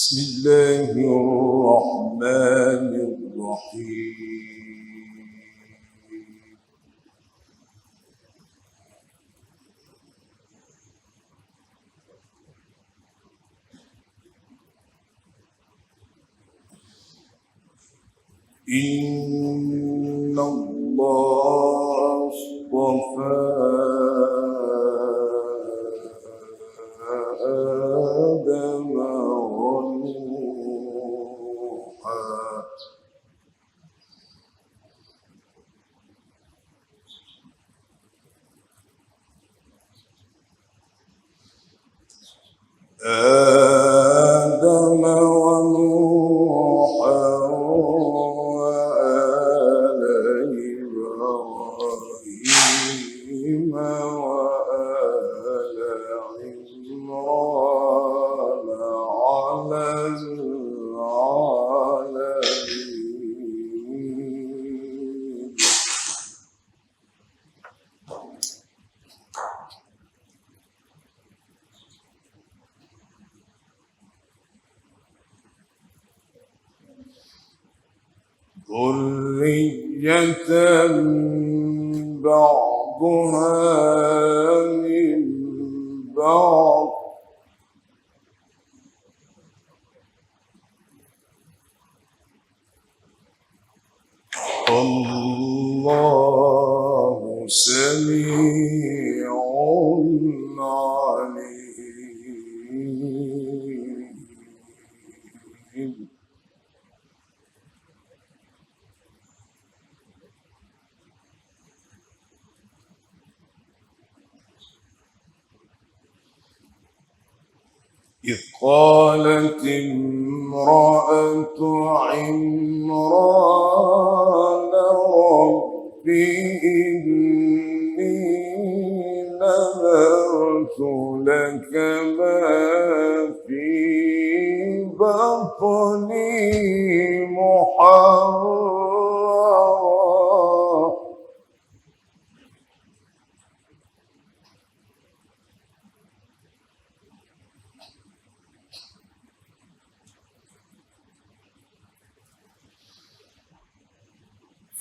بسم الله الرحمن الرحيم. إن الله اصطفى آدم ونوحا وآل إبراهيم وآل عمران على العالمين. ذرية بعضها من بعض والله سميع عليم. إذ قالت امرأة عمران رب إني نذرت لك ما في بطني محررا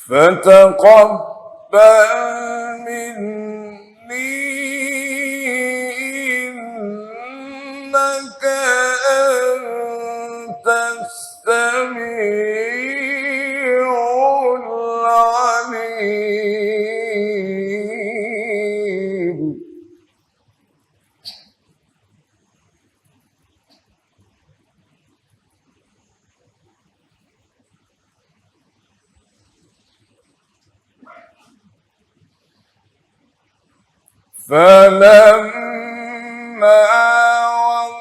فتقبل مني إنك أنت السميع العليم. فلما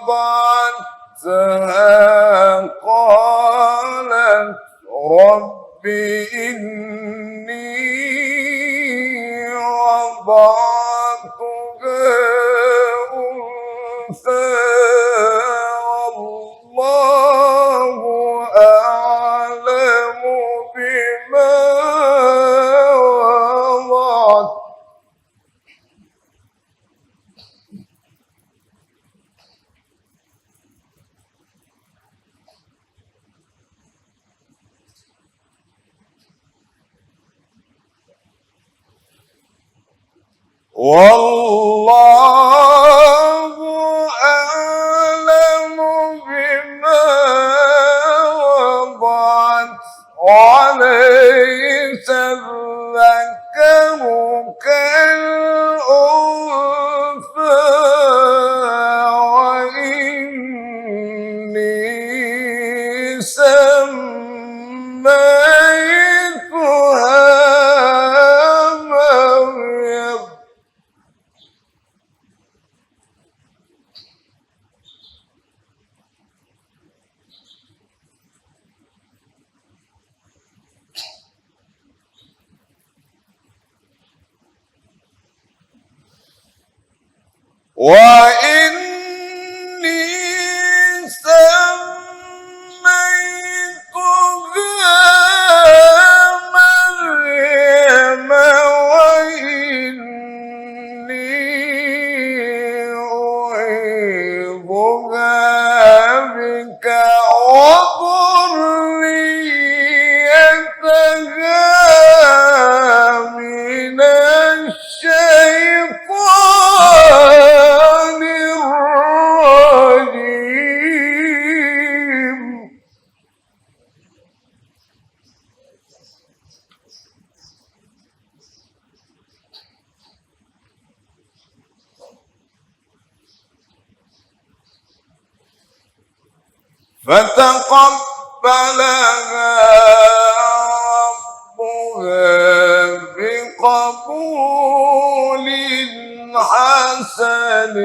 وضعتها قالت رب إني وضعتها أنثى والله أعلم بما وضعت والله أعلم بما وضعت وليس الذكر كالأنثى وإني سميتها مريم وإني سميتها مريم وإني أعيذها بك فتقبلها ربها بقبول حسن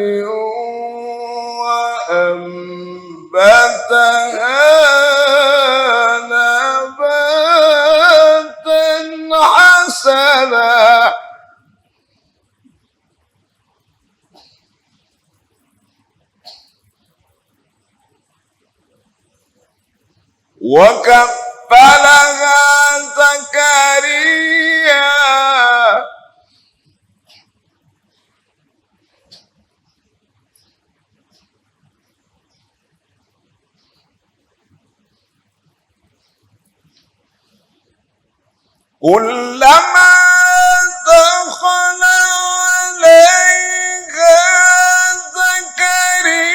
وأنبتها نباتا حسنا وكفلها زكريا كلما دخل عليها زكريا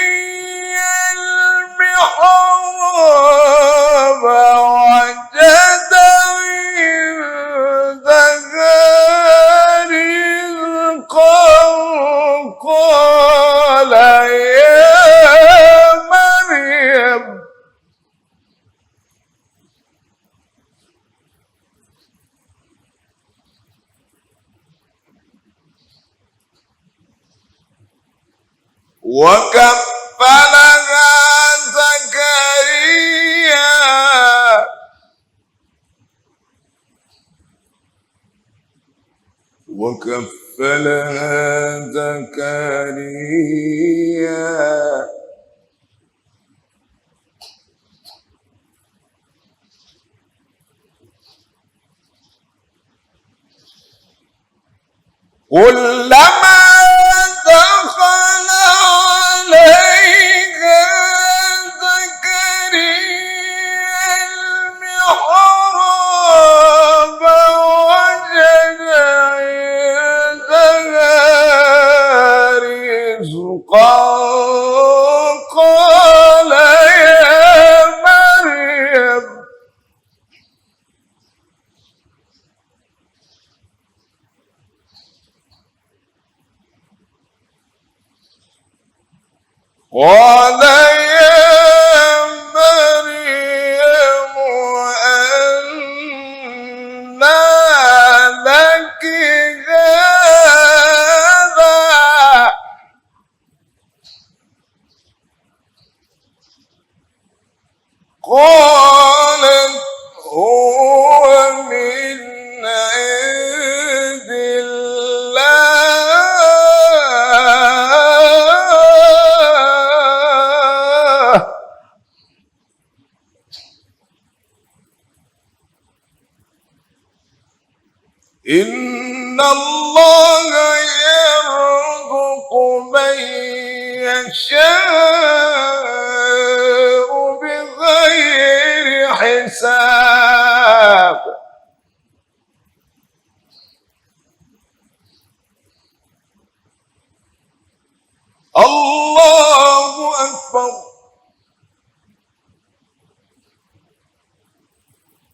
المحراب وجد عندها رزقا قال يا مريم وكفلها زكريا كلما دخل عليها زكريا المحراب وجد عندها رزقا قال يا مريم قال يا مريم أنى لك هذا قالت هو من عند الله إن الله يرزق من يشاء بغير حساب الله أكبر.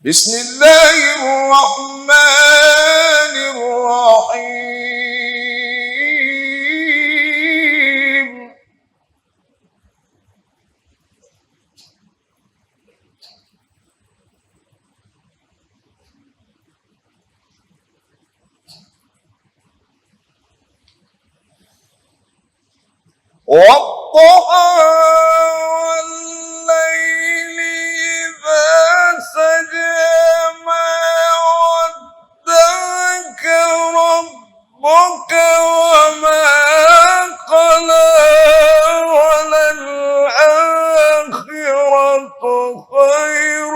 بسم الله الرحمن الرحيم والضحى والليل إذا سجى ما ودعك ربك وما قلى وللآخرة خير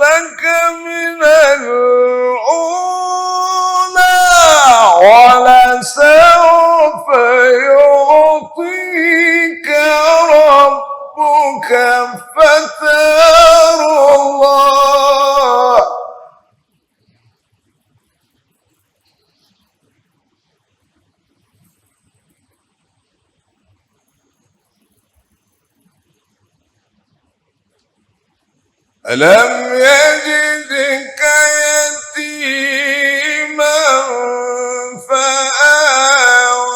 لك من الأولى ولسوف يعطيك ربك فترضى. ألم يجدك يتيما فآوى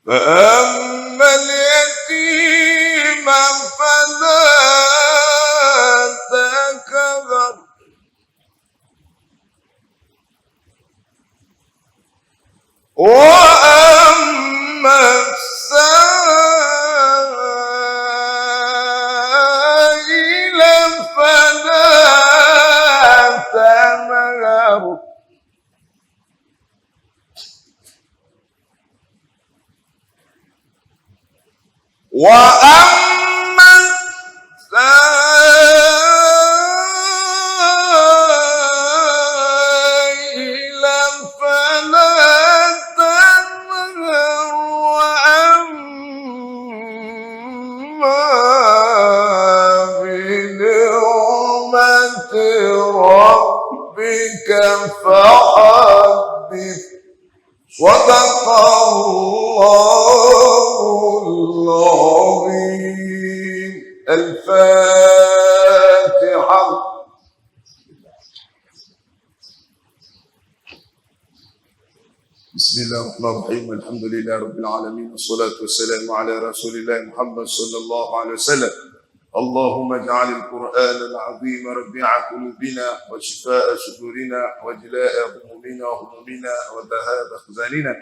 فأما اليتيم فلا تقهر وأما السائل فلا تنهر وأما السائل فلا تنهر وأما بنعمة ربك فحدث صدق الله العظيم. الفاتحة. بسم الله الرحمن الرحيم. الحمد لله رب العالمين والصلاة والسلام على رسول الله محمد صلى الله عليه وسلم. اللهم اجعل القرآن العظيم ربيع قلوبنا وشفاء صدورنا وجلاء همومنا وهمومنا وذهاب أحزاننا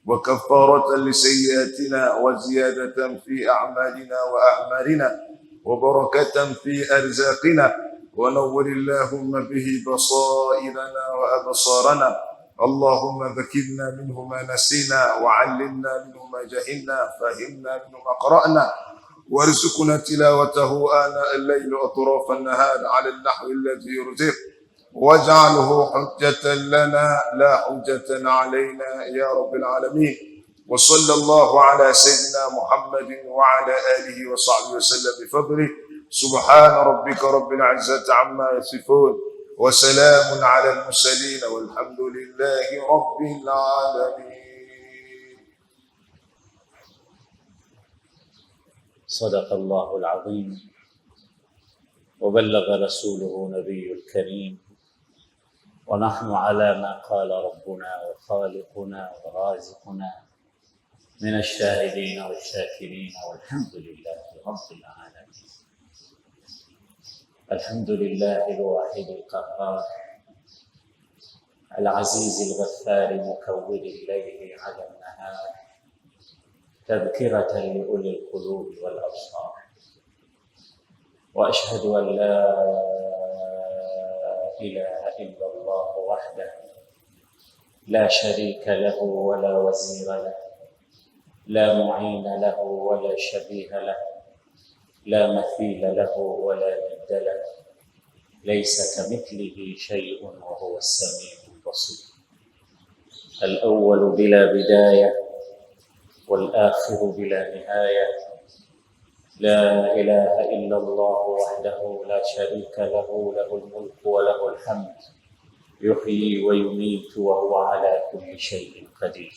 وكفارة لسيئاتنا وزيادة في أعمالنا وأعمالنا وبركة في أرزاقنا ونور اللهم به بصائرنا وأبصارنا. اللهم ذكرنا منه ما نسينا وعلمنا منه ما جهلنا فهمنا منه ما قرأنا وارزقنا تلاوته آناء الليل وأطراف النهار على النحو الذي يرضيك واجعله حجة لنا لا حجة علينا يا رب العالمين. وصلى الله على سيدنا محمد وعلى آله وصحبه وسلم بفضله. سبحان ربك رب العزة عما يصفون وسلام على المرسلين والحمد لله رب العالمين. صدق الله العظيم وبلغ رسوله نبي الكريم ونحن على ما قال ربنا وخالقنا ورازقنا من الشاهدين والشاكرين والحمد لله رب العالمين. الحمد لله الواحد القهار العزيز الغفار مكور الليل على النهار تذكرة لأولي القلوب والأبصار. وأشهد أن لا إله إلا الله وحده لا شريك له ولا وزير له لا معين له ولا شبيه له لا مثيل له ولا ند له ليس كمثله شيء وهو السميع البصير. الأول بلا بداية والآخر بلا نهاية. لا إله إلا الله وحده لا شريك له له الملك وله الحمد يحيي ويميت وهو على كل شيء قدير.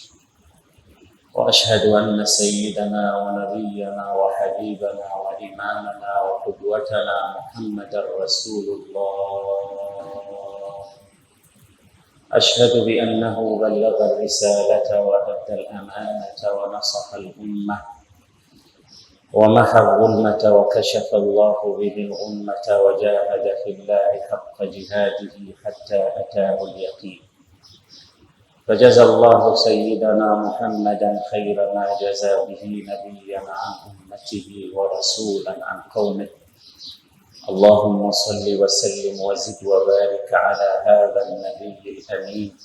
وأشهد أن سيدنا ونبينا وحبيبنا وإمامنا وقدوتنا محمد رسول الله. أشهد بأنه بلغ الرسالة وأدى الأمانة ونصح الأمة ومحى الظلمة وكشف الله به الأمة وجاهد في الله حق جهاده حتى أتاه اليقين. فجزى الله سيدنا محمدا خير ما جزى به نبيا عن أمته ورسولا عن قومه. اللهم صل وسلم وزد وبارك على هذا النبي الأمين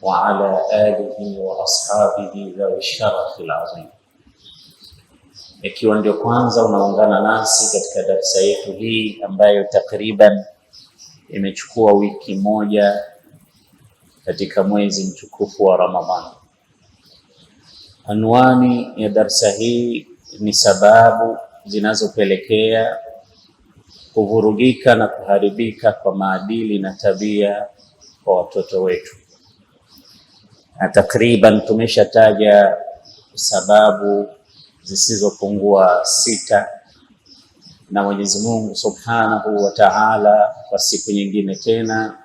وعلى آله وأصحابه ذوي الشرف العظيم. Ikiwa ndio kwanza unaungana nasi katika darasa yetu hii ambayo takriban imechukua wiki moja katika mwezi mtukufu wa Ramadhani. Anwani ya darasa hii ni sababu zinazopelekea kuvurugika na kuharibika kwa maadili na tabia kwa watoto wetu. Na takriban tumeshataja sababu zisizopungua 6 na Mwenyezi Mungu Subhanahu wa Ta'ala kwa siku nyingine tena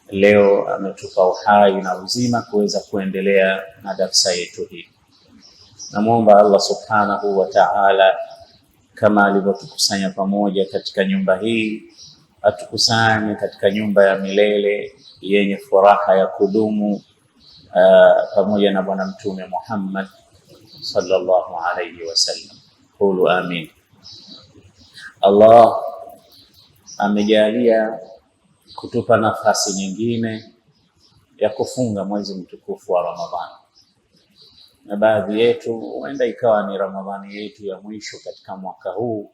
leo ametupa uhai na uzima kuweza kuendelea na darasa yetu hii. Namuomba Allah subhanahu wa ta'ala kama alivyotukusanya pamoja katika nyumba hii, atukusanye katika nyumba ya milele yenye furaha ya kudumu pamoja na Bwana Mtume Muhammad sallallahu alayhi wasallam. Qulu amin. Allah amejalia kutupa nafasi nyingine ya kufunga mwezi mtukufu wa Ramadhani, na baadhi yetu huenda ikawa ni Ramadhani yetu ya mwisho katika mwaka huu,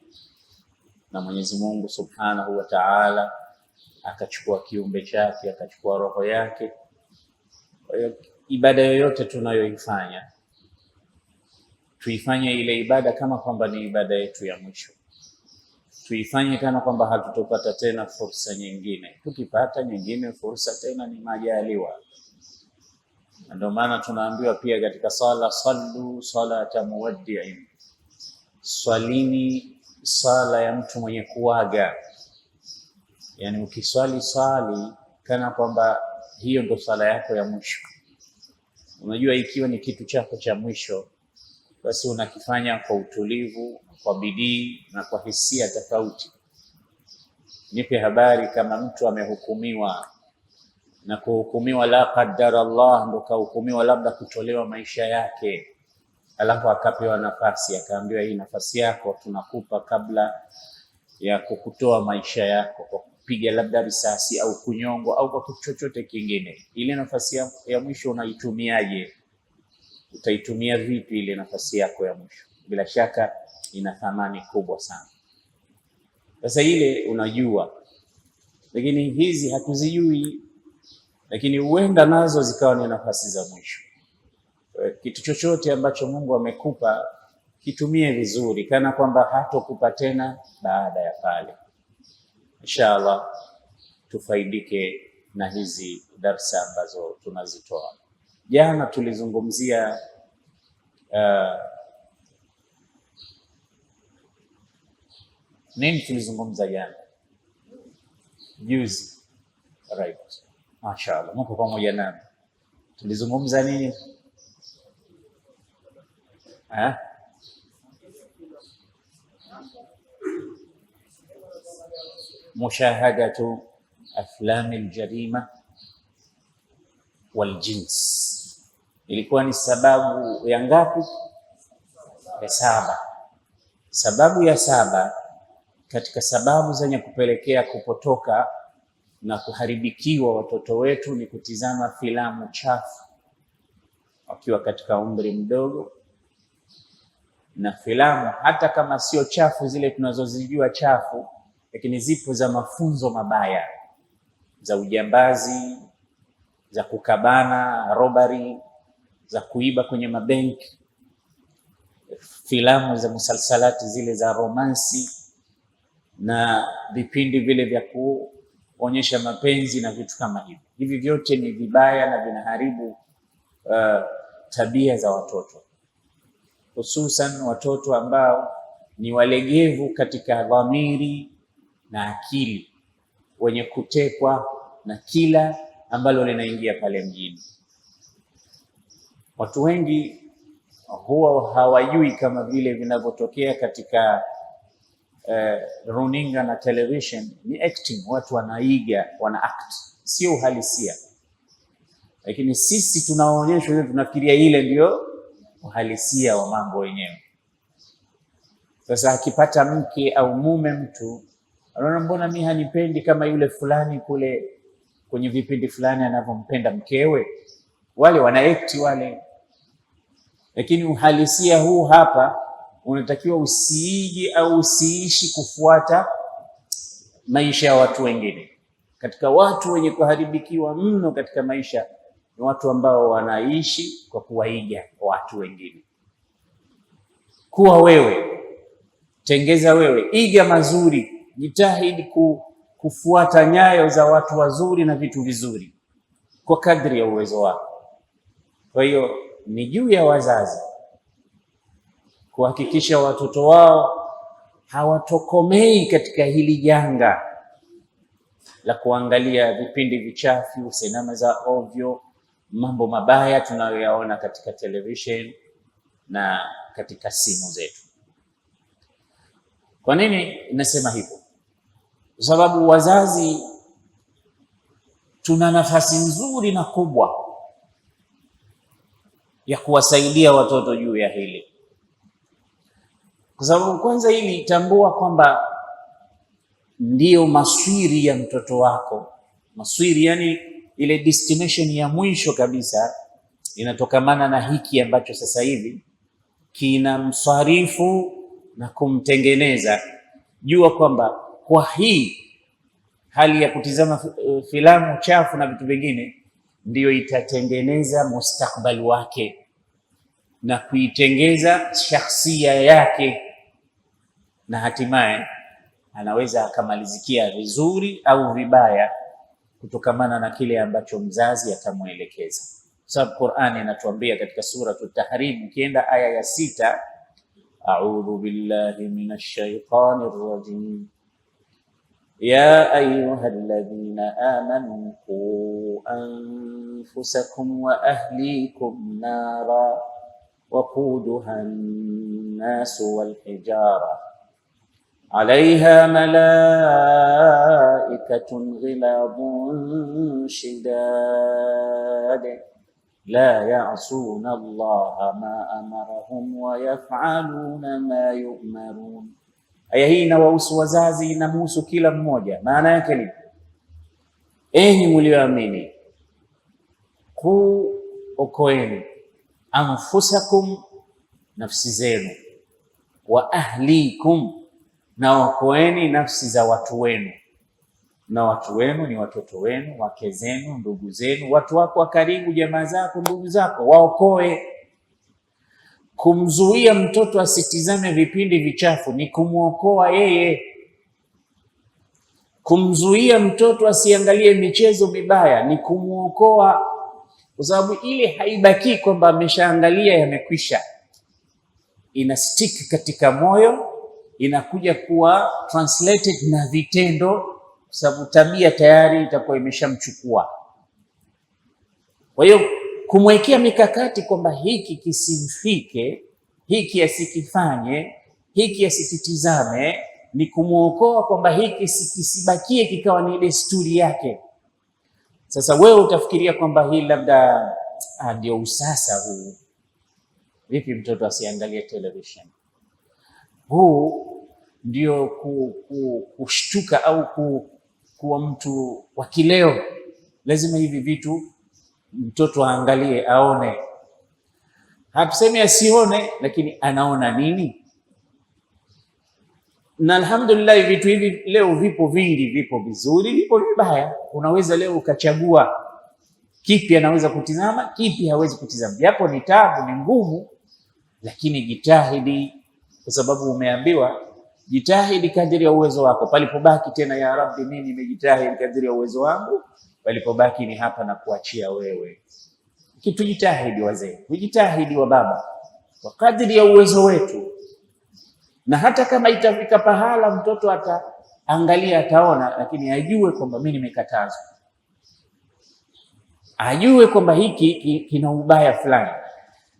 na Mwenyezi Mungu Subhanahu wa Ta'ala akachukua kiumbe chake, akachukua roho yake. Kwa hiyo ibada yoyote tunayoifanya tuifanye ile ibada kama kwamba ni ibada yetu ya mwisho, tuifanye kana kwamba hatutopata tena fursa nyingine. Tukipata nyingine fursa tena ni majaliwa. Ndio maana tunaambiwa pia katika sala, sallu salata muwaddi'in, swalini sala ya mtu mwenye kuaga. Yani ukiswali swali kana kwamba hiyo ndo sala yako ya mwisho. Unajua, ikiwa ni kitu chako cha mwisho, basi unakifanya kwa utulivu, kwa bidii na kwa hisia tofauti. Nipe habari kama mtu amehukumiwa na kuhukumiwa la qaddar Allah, ndo kahukumiwa labda kutolewa maisha yake, alafu akapewa nafasi, akaambiwa hii nafasi yako tunakupa kabla ya kukutoa maisha yako kwa kupiga labda risasi au kunyongwa au kwa kitu chochote kingine. Ile nafasi ya mwisho unaitumiaje? Utaitumia vipi ile nafasi yako ya mwisho? Bila shaka ina thamani kubwa sana. Sasa ile unajua, lakini hizi hatuzijui, lakini huenda nazo zikawa ni nafasi za mwisho. Kitu chochote ambacho Mungu amekupa kitumie vizuri, kana kwamba hatokupa tena baada ya pale. Inshallah tufaidike na hizi darsa ambazo tunazitoa. Jana tulizungumzia nini? Tulizungumza jana juzi, right? Mashaallah, mko pamoja nami. Tulizungumza nini? Mushahadatu aflami aljarima waljins. Ilikuwa ni sababu ya ngapi? Ya saba. Sababu ya saba katika sababu zenye kupelekea kupotoka na kuharibikiwa watoto wetu ni kutizama filamu chafu wakiwa katika umri mdogo. Na filamu hata kama sio chafu zile tunazozijua chafu, lakini zipo za mafunzo mabaya, za ujambazi, za kukabana, robbery, za kuiba kwenye mabenki, filamu za musalsalati zile za romansi na vipindi vile vya kuonyesha mapenzi na vitu kama hivi. Hivi vyote ni vibaya na vinaharibu tabia za watoto, hususan watoto ambao ni walegevu katika dhamiri na akili, wenye kutekwa na kila ambalo linaingia pale mjini. Watu wengi huwa hawajui kama vile vinavyotokea katika runinga na television ni acting, watu wanaiga, wana act, sio uhalisia. Lakini sisi tunaonyeshwa hiyo, tunafikiria ile ndio uhalisia wa mambo wenyewe. Sasa akipata mke au mume mtu anaona, mbona mimi hanipendi kama yule fulani kule kwenye vipindi fulani anavyompenda mkewe? Wale wana act wale. Lakini uhalisia huu hapa unatakiwa usiige au usiishi kufuata maisha ya watu wengine. Katika watu wenye kuharibikiwa mno katika maisha ni watu ambao wanaishi kwa kuwaiga watu wengine. Kuwa wewe, tengeza wewe, iga mazuri, jitahidi kufuata nyayo za watu wazuri na vitu vizuri kwa kadri ya uwezo wako. Kwa hiyo ni juu ya wazazi kuhakikisha watoto wao hawatokomei katika hili janga la kuangalia vipindi vichafu, sinema za ovyo, mambo mabaya tunayoyaona katika television na katika simu zetu. Kwa nini nasema hivyo? Kwa sababu wazazi tuna nafasi nzuri na kubwa ya kuwasaidia watoto juu ya hili. Kwa sababu kwanza, hili tambua kwamba ndiyo maswiri ya mtoto wako. Maswiri yani ile destination ya mwisho kabisa inatokamana na hiki ambacho sasa hivi kinamswarifu na kumtengeneza. Jua kwamba kwa hii hali ya kutizama filamu chafu na vitu vingine ndiyo itatengeneza mustakbali wake na kuitengeza shakhsia yake, na hatimaye anaweza akamalizikia vizuri au vibaya kutokamana na kile ambacho mzazi atamwelekeza. Sababu Qur'ani inatuambia katika Suratul Tahrim, ukienda aya ya 6, a'udhu billahi minash shaitanir rajim ya ayyuhalladhina amanu qu anfusakum wa ahlikum nara waquduha an-nasu wal hijara عليها ملائكة غلاظ شداد لا يعصون الله ما أمرهم ويفعلون ما يؤمرون. Aya hii inawahusu wazazi, inamhusu kila mmoja. Maana yake ni enyi mlioamini, okoeni anfusakum, nafsi zenu, wa ahlikum, na wakoeni nafsi za watu wenu. Na watu wenu ni watoto wenu, wake zenu, ndugu zenu, watu wako wa karibu, jamaa zako, ndugu zako, waokoe. Kumzuia mtoto asitizame vipindi vichafu ni kumwokoa yeye. Kumzuia mtoto asiangalie michezo mibaya ni kumwokoa, kwa sababu ile haibaki kwamba ameshaangalia yamekwisha, ina stick katika moyo, inakuja kuwa translated na vitendo, kwa sababu tabia tayari itakuwa imeshamchukua. Kwa hiyo kumwekea mikakati kwamba hiki kisimfike, hiki asikifanye, hiki asikitizame, ni kumwokoa kwamba hiki kisibakie kikawa ni desturi yake. Sasa wewe utafikiria kwamba hii labda ndio usasa huu. Vipi mtoto asiangalie television? Huu ndio kushtuka au kuwa mtu wa kileo. Lazima hivi vitu mtoto aangalie, aone. Hatusemi asione, lakini anaona nini? Na alhamdulillah vitu hivi leo vipo vingi, vipo vizuri, vipo vibaya. Unaweza leo ukachagua kipi anaweza kutizama, kipi hawezi kutizama. Japo ni tabu, ni ngumu, lakini jitahidi, kwa sababu umeambiwa jitahidi kadiri ya uwezo wako. Palipobaki tena, ya Rabbi, mimi nimejitahidi kadiri ya uwezo wangu, palipobaki ni hapa na kuachia wewe. Kitujitahidi wazee, tujitahidi wa baba, kwa kadiri ya uwezo wetu. Na hata kama itafika pahala mtoto ataangalia, ataona, lakini ajue kwamba mimi nimekatazwa, ajue kwamba hiki kina ubaya fulani.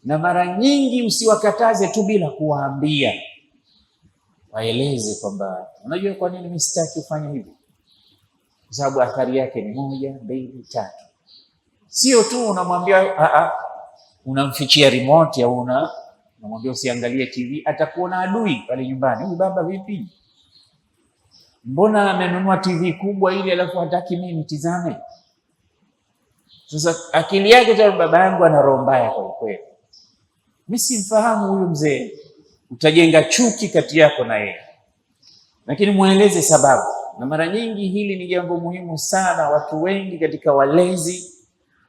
Na mara nyingi usiwakataze tu bila kuwaambia, waeleze kwamba unajua kwa nini mimi sitaki ufanye hivi, kwa sababu athari yake ni 1, 2, 3. Sio tu unamwambia unamfichia remote au unamwambia usiangalie TV, atakuona adui pale nyumbani. Huyu baba vipi? Mbona amenunua TV kubwa ile alafu hataki mimi nitizame? Sasa akili yake tu, baba yangu ana roho mbaya kwa kweli, mimi simfahamu huyu mzee. Utajenga chuki kati yako na yeye, lakini mueleze sababu. Na mara nyingi hili ni jambo muhimu sana. Watu wengi katika walezi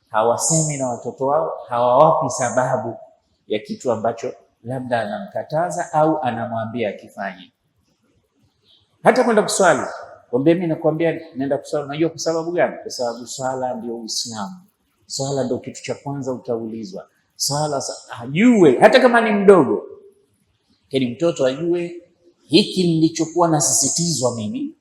hawasemi na watoto wao, hawawapi sababu ya kitu ambacho labda anamkataza au anamwambia akifanye. Hata kwenda kuswali, kwambia mimi nakwambia nenda kuswali. Unajua kwa sababu gani? Kwa sababu swala ndio Uislamu. Swala ndio kitu cha kwanza utaulizwa. Swala ajue, hata kama ni mdogo, kile mtoto ajue hiki nilichokuwa nasisitizwa mimi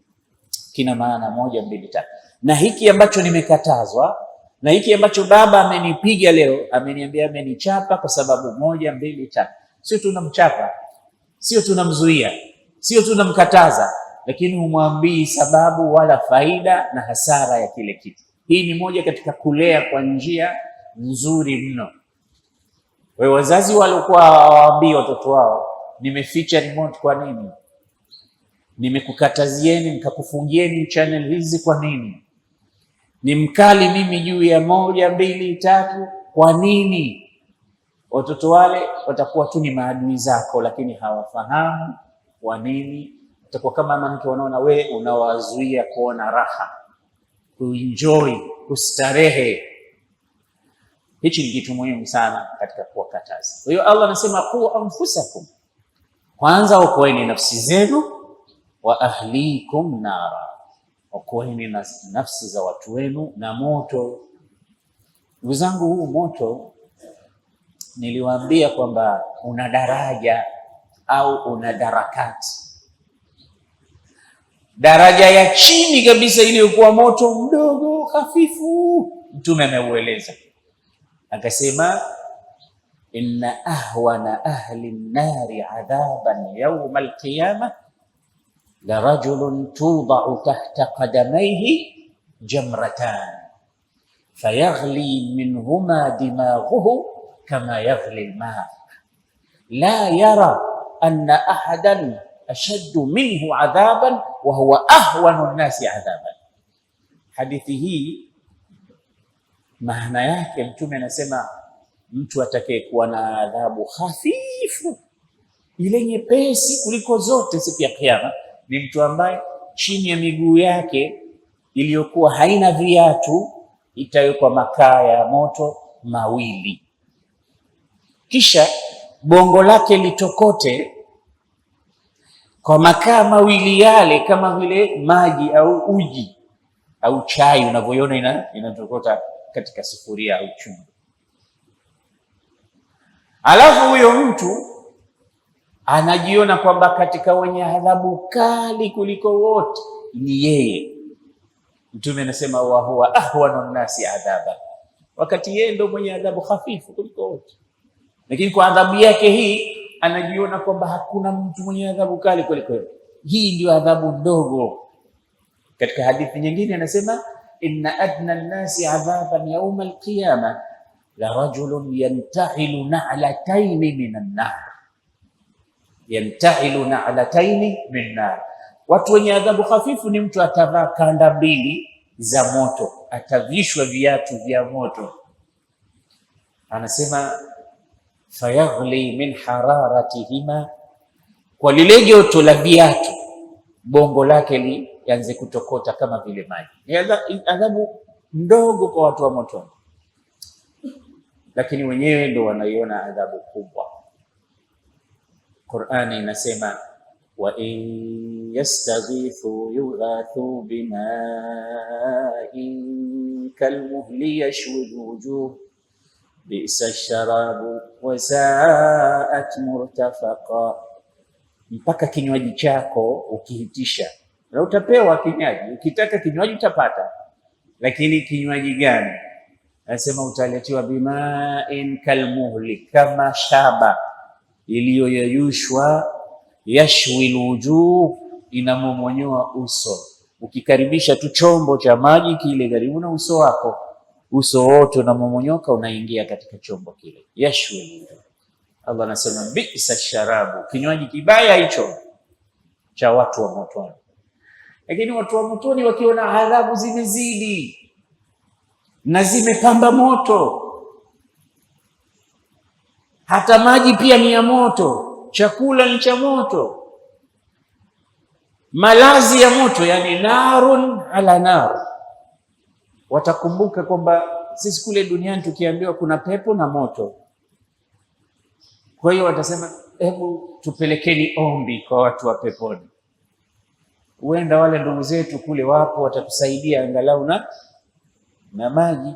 kina maana 1, 2, 3, na hiki ambacho nimekatazwa, na hiki ambacho baba amenipiga leo, ameniambia, amenichapa kwa sababu 1, 2, 3. sio tunamchapa, sio tunamzuia, sio tunamkataza, lakini humwambii sababu wala faida na hasara ya kile kitu. Hii ni moja katika kulea kwa njia nzuri mno. Wewe wazazi walikuwa hawaambii watoto wao, nimeficha remote kwa nini? Nimekukatazieni nikakufungieni channel hizi kwa nini? Ni mkali mimi juu ya 1, 2, 3 kwa nini? Watoto wale watakuwa tu ni maadui zako, lakini hawafahamu kwa nini. Utakuwa kama mwanamke, wanaona wewe unawazuia kuona raha, kuenjoy, kustarehe. Hichi ni kitu muhimu sana katika kuwakataza. Kwa hiyo Allah anasema qu anfusakum, kwanza okoeni nafsi zenu, wa ahlikum nara, okoeni nafsi za watu wenu na moto. Ndugu zangu, huu moto niliwaambia kwamba una daraja au una darakati. Daraja ya chini kabisa iliyokuwa moto mdogo hafifu, Mtume ameueleza akasema, inna ahwana ahli nnari adhaban yawma alqiyama la rajulun tudau tahta qadamayhi jamratan fayaghli minhuma dimaghuhu kama yaghli alma la yara anna ahadan ashaddu minhu adhaban wa huwa ahwanu nnasi adhaban. Hadithi hii maana yake Mtume anasema mtu atakayekuwa na adhabu hafifu, ile nyepesi kuliko zote siku ya Kiyama, ni mtu ambaye chini ya miguu yake iliyokuwa haina viatu itawekwa makaa ya moto mawili, kisha bongo lake litokote kwa makaa mawili yale, kama vile maji au uji au chai unavyoiona inatokota katika sufuria au chungu. Alafu huyo mtu anajiona kwamba katika wenye adhabu kali kuliko wote ni yeye. Mtume anasema wa huwa ahwanu nnasi adhaba, wakati yeye ndo mwenye adhabu hafifu kuliko wote, lakini kwa adhabu yake hii anajiona kwamba hakuna mtu mwenye adhabu kali kuliko yeye. Hii ndio adhabu ndogo. Katika hadithi nyingine anasema, inna adna nnasi adhaban yawma alqiyama la rajulun yantahilu na'lataini minan nar, yantahilu na'lataini min nar. Watu wenye adhabu hafifu ni mtu atavaa kanda 2 za moto, atavishwa viatu vya moto. Anasema fayaghli min hararatihima, kwa lile joto la viatu bongo lake lianze kutokota kama vile maji. Ni adhabu ndogo kwa watu wa moto, lakini wenyewe ndo wanaiona adhabu kubwa. Qur'ani inasema wa in yastaghithu yughathu bima'in kalmuhli yashwi wujuh bi'sa sharabu wa sa'at murtafaqa. Mpaka kinywaji chako ukihitisha na utapewa kinywaji, ukitaka kinywaji utapata, lakini kinywaji gani? Anasema utaletewa bima'in kalmuhli, kama shaba iliyoyeyushwa, yashwi wujuh, inamomonyoa uso. Ukikaribisha tu chombo cha maji kile karibu na uso wako, uso wote unamomonyoka, unaingia katika chombo kile, yashwi wujuh. Allah anasema bi'sa sharabu, kinywaji kibaya hicho cha watu wa motoni. Lakini watu wa motoni wakiona adhabu zimezidi na zimepamba moto, hata maji pia ni ya moto, chakula ni cha moto, malazi ya moto, yani narun ala nar, watakumbuka kwamba sisi kule duniani tukiambiwa kuna pepo na moto. Kwa hiyo watasema hebu tupelekeni ombi kwa watu wa peponi, huenda wale ndugu zetu kule wapo, watatusaidia angalau na maji.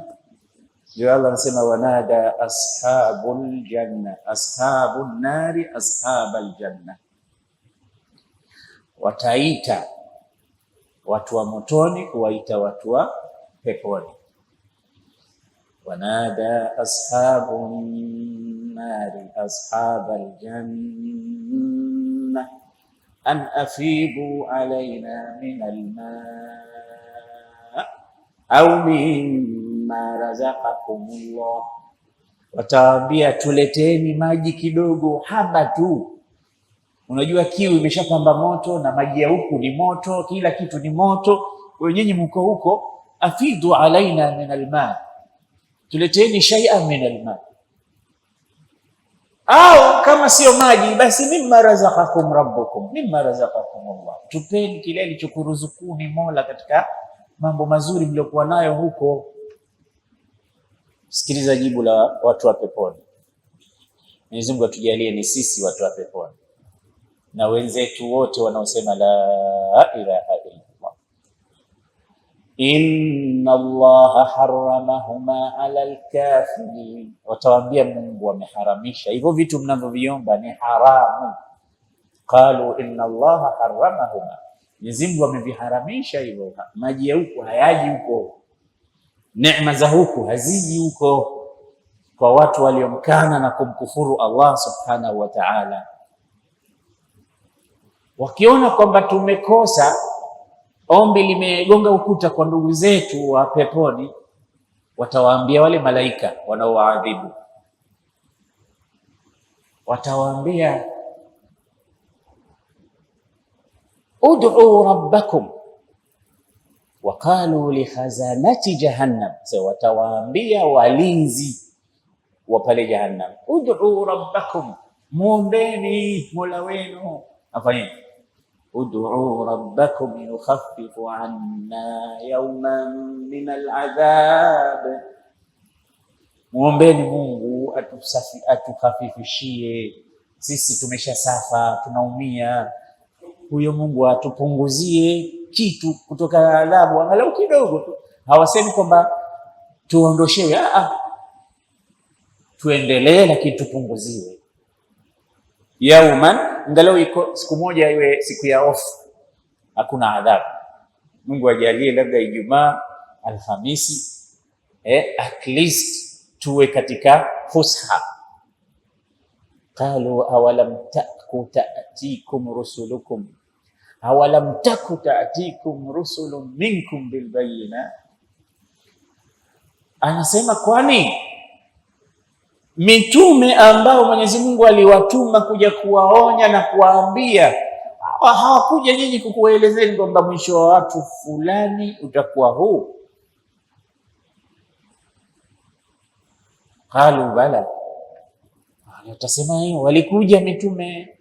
Ndio Allah anasema wanada ashabul janna ashabun nari ashabal janna, wataita watu wa motoni kuwaita watu wa peponi. Wanada ashabun nari ashaba aljanna an afidu alaina min alma au mimma razaqakumullah, watawaambia tuleteni maji kidogo, haba tu. Unajua kiu imeshapamba moto na maji ya huku ni moto, kila kitu ni moto. Kwa nyinyi mko huko, afidu alaina min alma, tuleteni shay'an min alma, au kama sio maji basi mimma razaqakum rabbukum, mimma razaqakum Allah, tupeni kile alichokuruzukuni Mola katika mambo mazuri mliokuwa nayo huko. Sikiliza jibu la watu wa peponi. Mwenyezi Mungu atujalie ni sisi watu wa peponi na wenzetu wote wanaosema la ilaha illallah. Inna Allaha harramahuma ala alkafirin, watawaambia Mungu ameharamisha hivyo vitu mnavyoviomba ni haramu. Qalu inna Allaha harramahuma, Mwenyezi Mungu ameviharamisha hivyo. Maji ya huko hayaji huko, neema za huku haziji huko, kwa watu waliomkana na kumkufuru Allah subhanahu wa ta'ala. Wakiona kwamba tumekosa, ombi limegonga ukuta kwa ndugu zetu wa peponi, watawaambia wale malaika wanaowaadhibu, watawaambia ud'u rabbakum, waqalu li khazanati jahannam, so watawaambia walinzi wa pale jahannam, ud'u rabbakum, muombeni mola wenu. Afanye ud'u rabbakum yukhaffifu anna yawman min al'adhab, muombeni Mungu atukhafifishie, sisi tumeshasafa, tunaumia, huyo Mungu atupunguzie kitu kutoka adhabu, angalau kidogo tu. Hawasemi kwamba tuondoshewe, tuendelee lakini tupunguziwe. Yauman, angalau iko siku moja iwe siku ya off, hakuna adhabu. Mungu ajalie labda Ijumaa, Alhamisi, at least tuwe katika fusha. Qalu awalam taku ta'tikum rusulukum, awalam taku ta'tikum rusulun minkum bilbayinat, anasema kwani mitume ambao Mwenyezi Mungu aliwatuma kuja kuwaonya na kuwaambia hawakuja nyinyi kukuelezeni kwamba mwisho wa watu fulani utakuwa huu? Qalu bala, watasema hiyo, walikuja mitume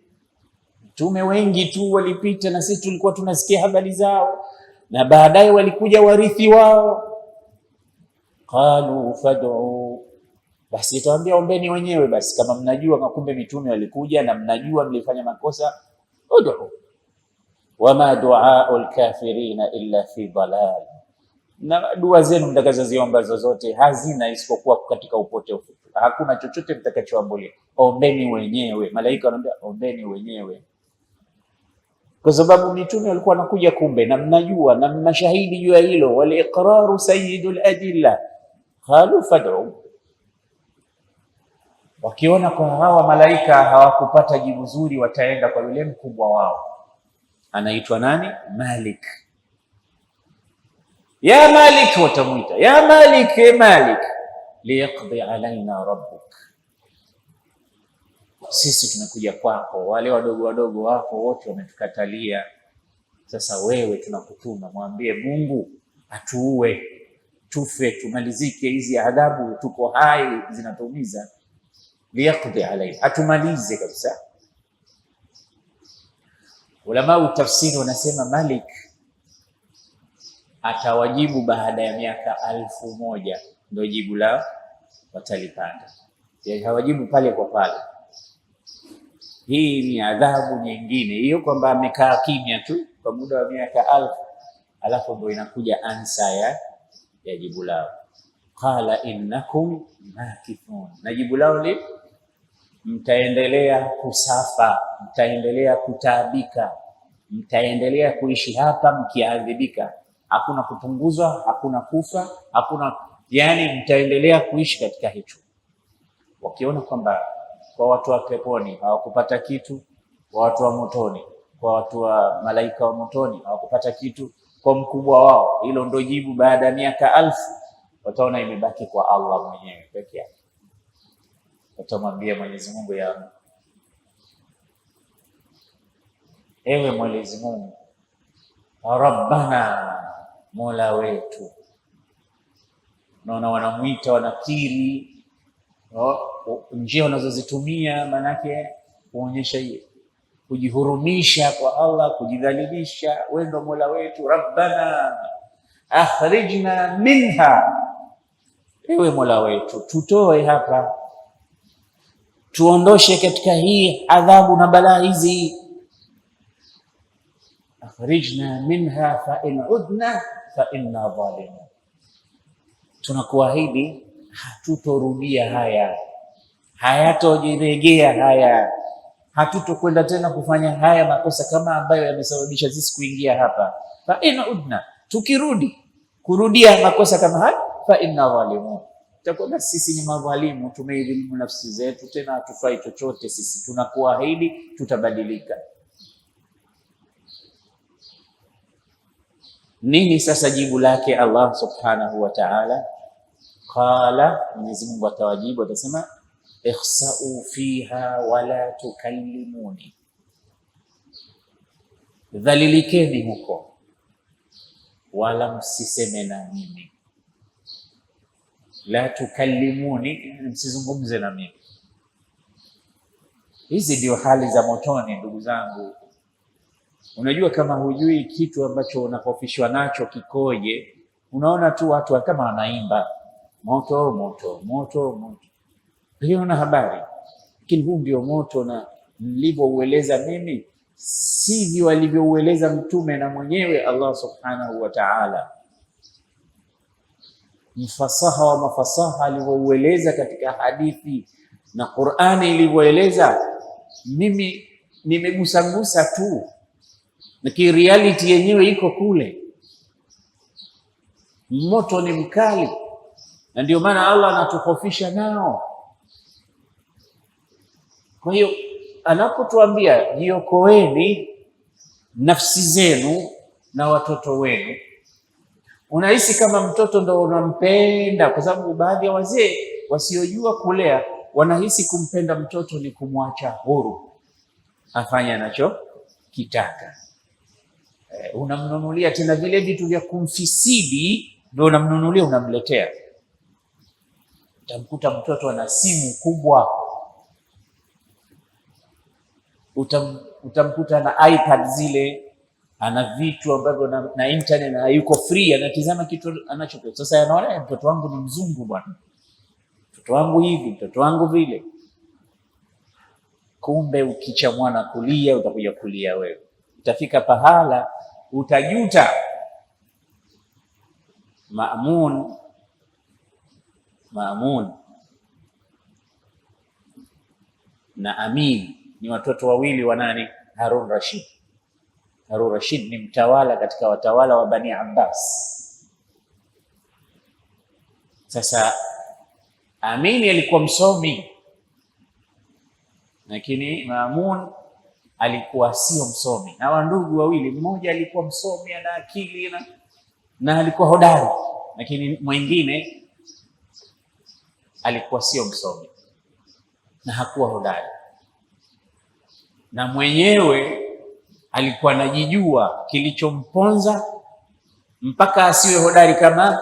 wengi tu walipita, na sisi tulikuwa tunasikia habari zao, na baadaye walikuja warithi wao. Qalu fad'u, basi tuambia ombeni wenyewe basi, kama mnajua kumbe mitume walikuja na mnajua mlifanya makosa, ud'u. Wama du'aul kafirina illa fi dalal, na dua zenu mtakazoziomba zozote hazina isipokuwa katika upotevu. Hakuna chochote mtakachoambulia, ombeni wenyewe. Malaika wanaambia ombeni wenyewe, kwa sababu mitume walikuwa wanakuja kumbe, na mnajua na mnashahidi juu ya hilo. Wal iqraru sayyidul adilla, qalu fad'u. Wakiona kwa hawa malaika hawakupata jibu zuri, wataenda kwa yule mkubwa wao, anaitwa nani? Malik. Ya Malik, watamuita ya Malik, ya Malik, liyaqdi alaina rabbuk, sisi tunakuja kwako, wale wadogo wadogo wako wote wametukatalia, sasa wewe tunakutuma, mwambie Mungu atuue, tufe, tumalizike hizi adhabu, tuko hai zinatuumiza. Liyaqdi alaina, atumalize kabisa. Ulama wa tafsiri wanasema Malik atawajibu baada ya miaka 1000, ndio jibu lao watalipata. Hawajibu pale kwa pale. Hii ni adhabu nyingine hiyo, kwamba amekaa kimya tu kwa muda wa miaka 1000, alafu ndio inakuja ansa ya jibu lao. Qala innakum makithun, na jibu lao ni mtaendelea kusafa, mtaendelea kutaabika, mtaendelea kuishi hapa mkiadhibika. Hakuna kupunguzwa, hakuna kufa, hakuna, yani mtaendelea kuishi katika hicho. Wakiona kwamba kwa watu wa peponi hawakupata kitu, kwa watu wa motoni, kwa watu wa malaika wa motoni hawakupata kitu, kwa mkubwa wao. Hilo ndio jibu. Baada ya miaka 1000 wataona imebaki kwa Allah mwenyewe peke yake. Watamwambia Mwenyezi Mungu, ya ewe Mwenyezi Mungu, Rabbana, Mola wetu. Naona wanamuita, wanakiri njia wanazozitumia, manake kuonyesha kujihurumisha kwa Allah, kujidhalilisha. Wewe ndo Mola wetu. Rabbana akhrijna minha, ewe Mola wetu tutoe hapa, tuondoshe katika hii adhabu na balaa hizi. Akhrijna minha fa in udna fa inna zalimun, tunakuahidi hatutorudia haya, hayatojirejea haya, hatutokwenda tena kufanya haya makosa kama ambayo yamesababisha sisi kuingia hapa. Fa in udna, kurudia makosa kama haya, fa inna zalimun, tutakuwa sisi ni madhalimu, tumeidhulumu nafsi zetu, tena hatufai chochote sisi. Tunakuahidi tutabadilika. Nini sasa jibu lake Allah subhanahu wa ta'ala? Qala, Mwenyezi Mungu atawajibu, atasema ikhsa'u fiha wala tukallimuni, dhalilikeni huko wala msiseme na mimi. La tukallimuni, msizungumze na mimi. Hizi ndio hali za motoni, ndugu zangu. Unajua, kama hujui kitu ambacho unakofishwa nacho kikoje, unaona tu watu kama wanaimba moto moto moto moto, hiyo una habari. Lakini huu ndio moto, na nilivyoueleza mimi sivyo alivyoueleza Mtume na mwenyewe Allah subhanahu wa ta'ala. Mfasaha wa mafasaha alivyoueleza katika hadithi na Qur'ani ilivyoeleza, mimi nimegusagusa tu, lakini reality yenyewe iko kule. Moto ni mkali, na ndio maana Allah anatukhofisha nao. Kwa hiyo anapotuambia jiokoeni nafsi zenu na watoto wenu, unahisi kama mtoto ndo unampenda, kwa sababu baadhi ya wazee wasiojua kulea wanahisi kumpenda mtoto ni kumwacha huru afanye anachokitaka. Unamnunulia tena vile vitu vya kumfisidi, ndio unamnunulia, unamletea. Utamkuta mtoto ana simu kubwa, utamkuta na iPad zile, ana vitu ambavyo na internet, na yuko free, anatizama kitu anachopenda. Sasa anaona mtoto wangu ni mzungu bwana, mtoto wangu hivi, mtoto wangu vile. Kumbe ukicha mwana kulia, utakuja kulia wewe. Utafika pahala utajuta. Maamun na Amin ni watoto wawili wa nani? Harun Rashid. Harun Rashid ni mtawala katika watawala wa Bani Abbas. Sasa Amin alikuwa msomi, lakini Maamun alikuwa sio msomi. Na wandugu wawili, mmoja alikuwa msomi, ana akili na alikuwa hodari, lakini mwingine alikuwa sio msomi na hakuwa hodari, na mwenyewe alikuwa anajijua kilichomponza mpaka asiwe hodari kama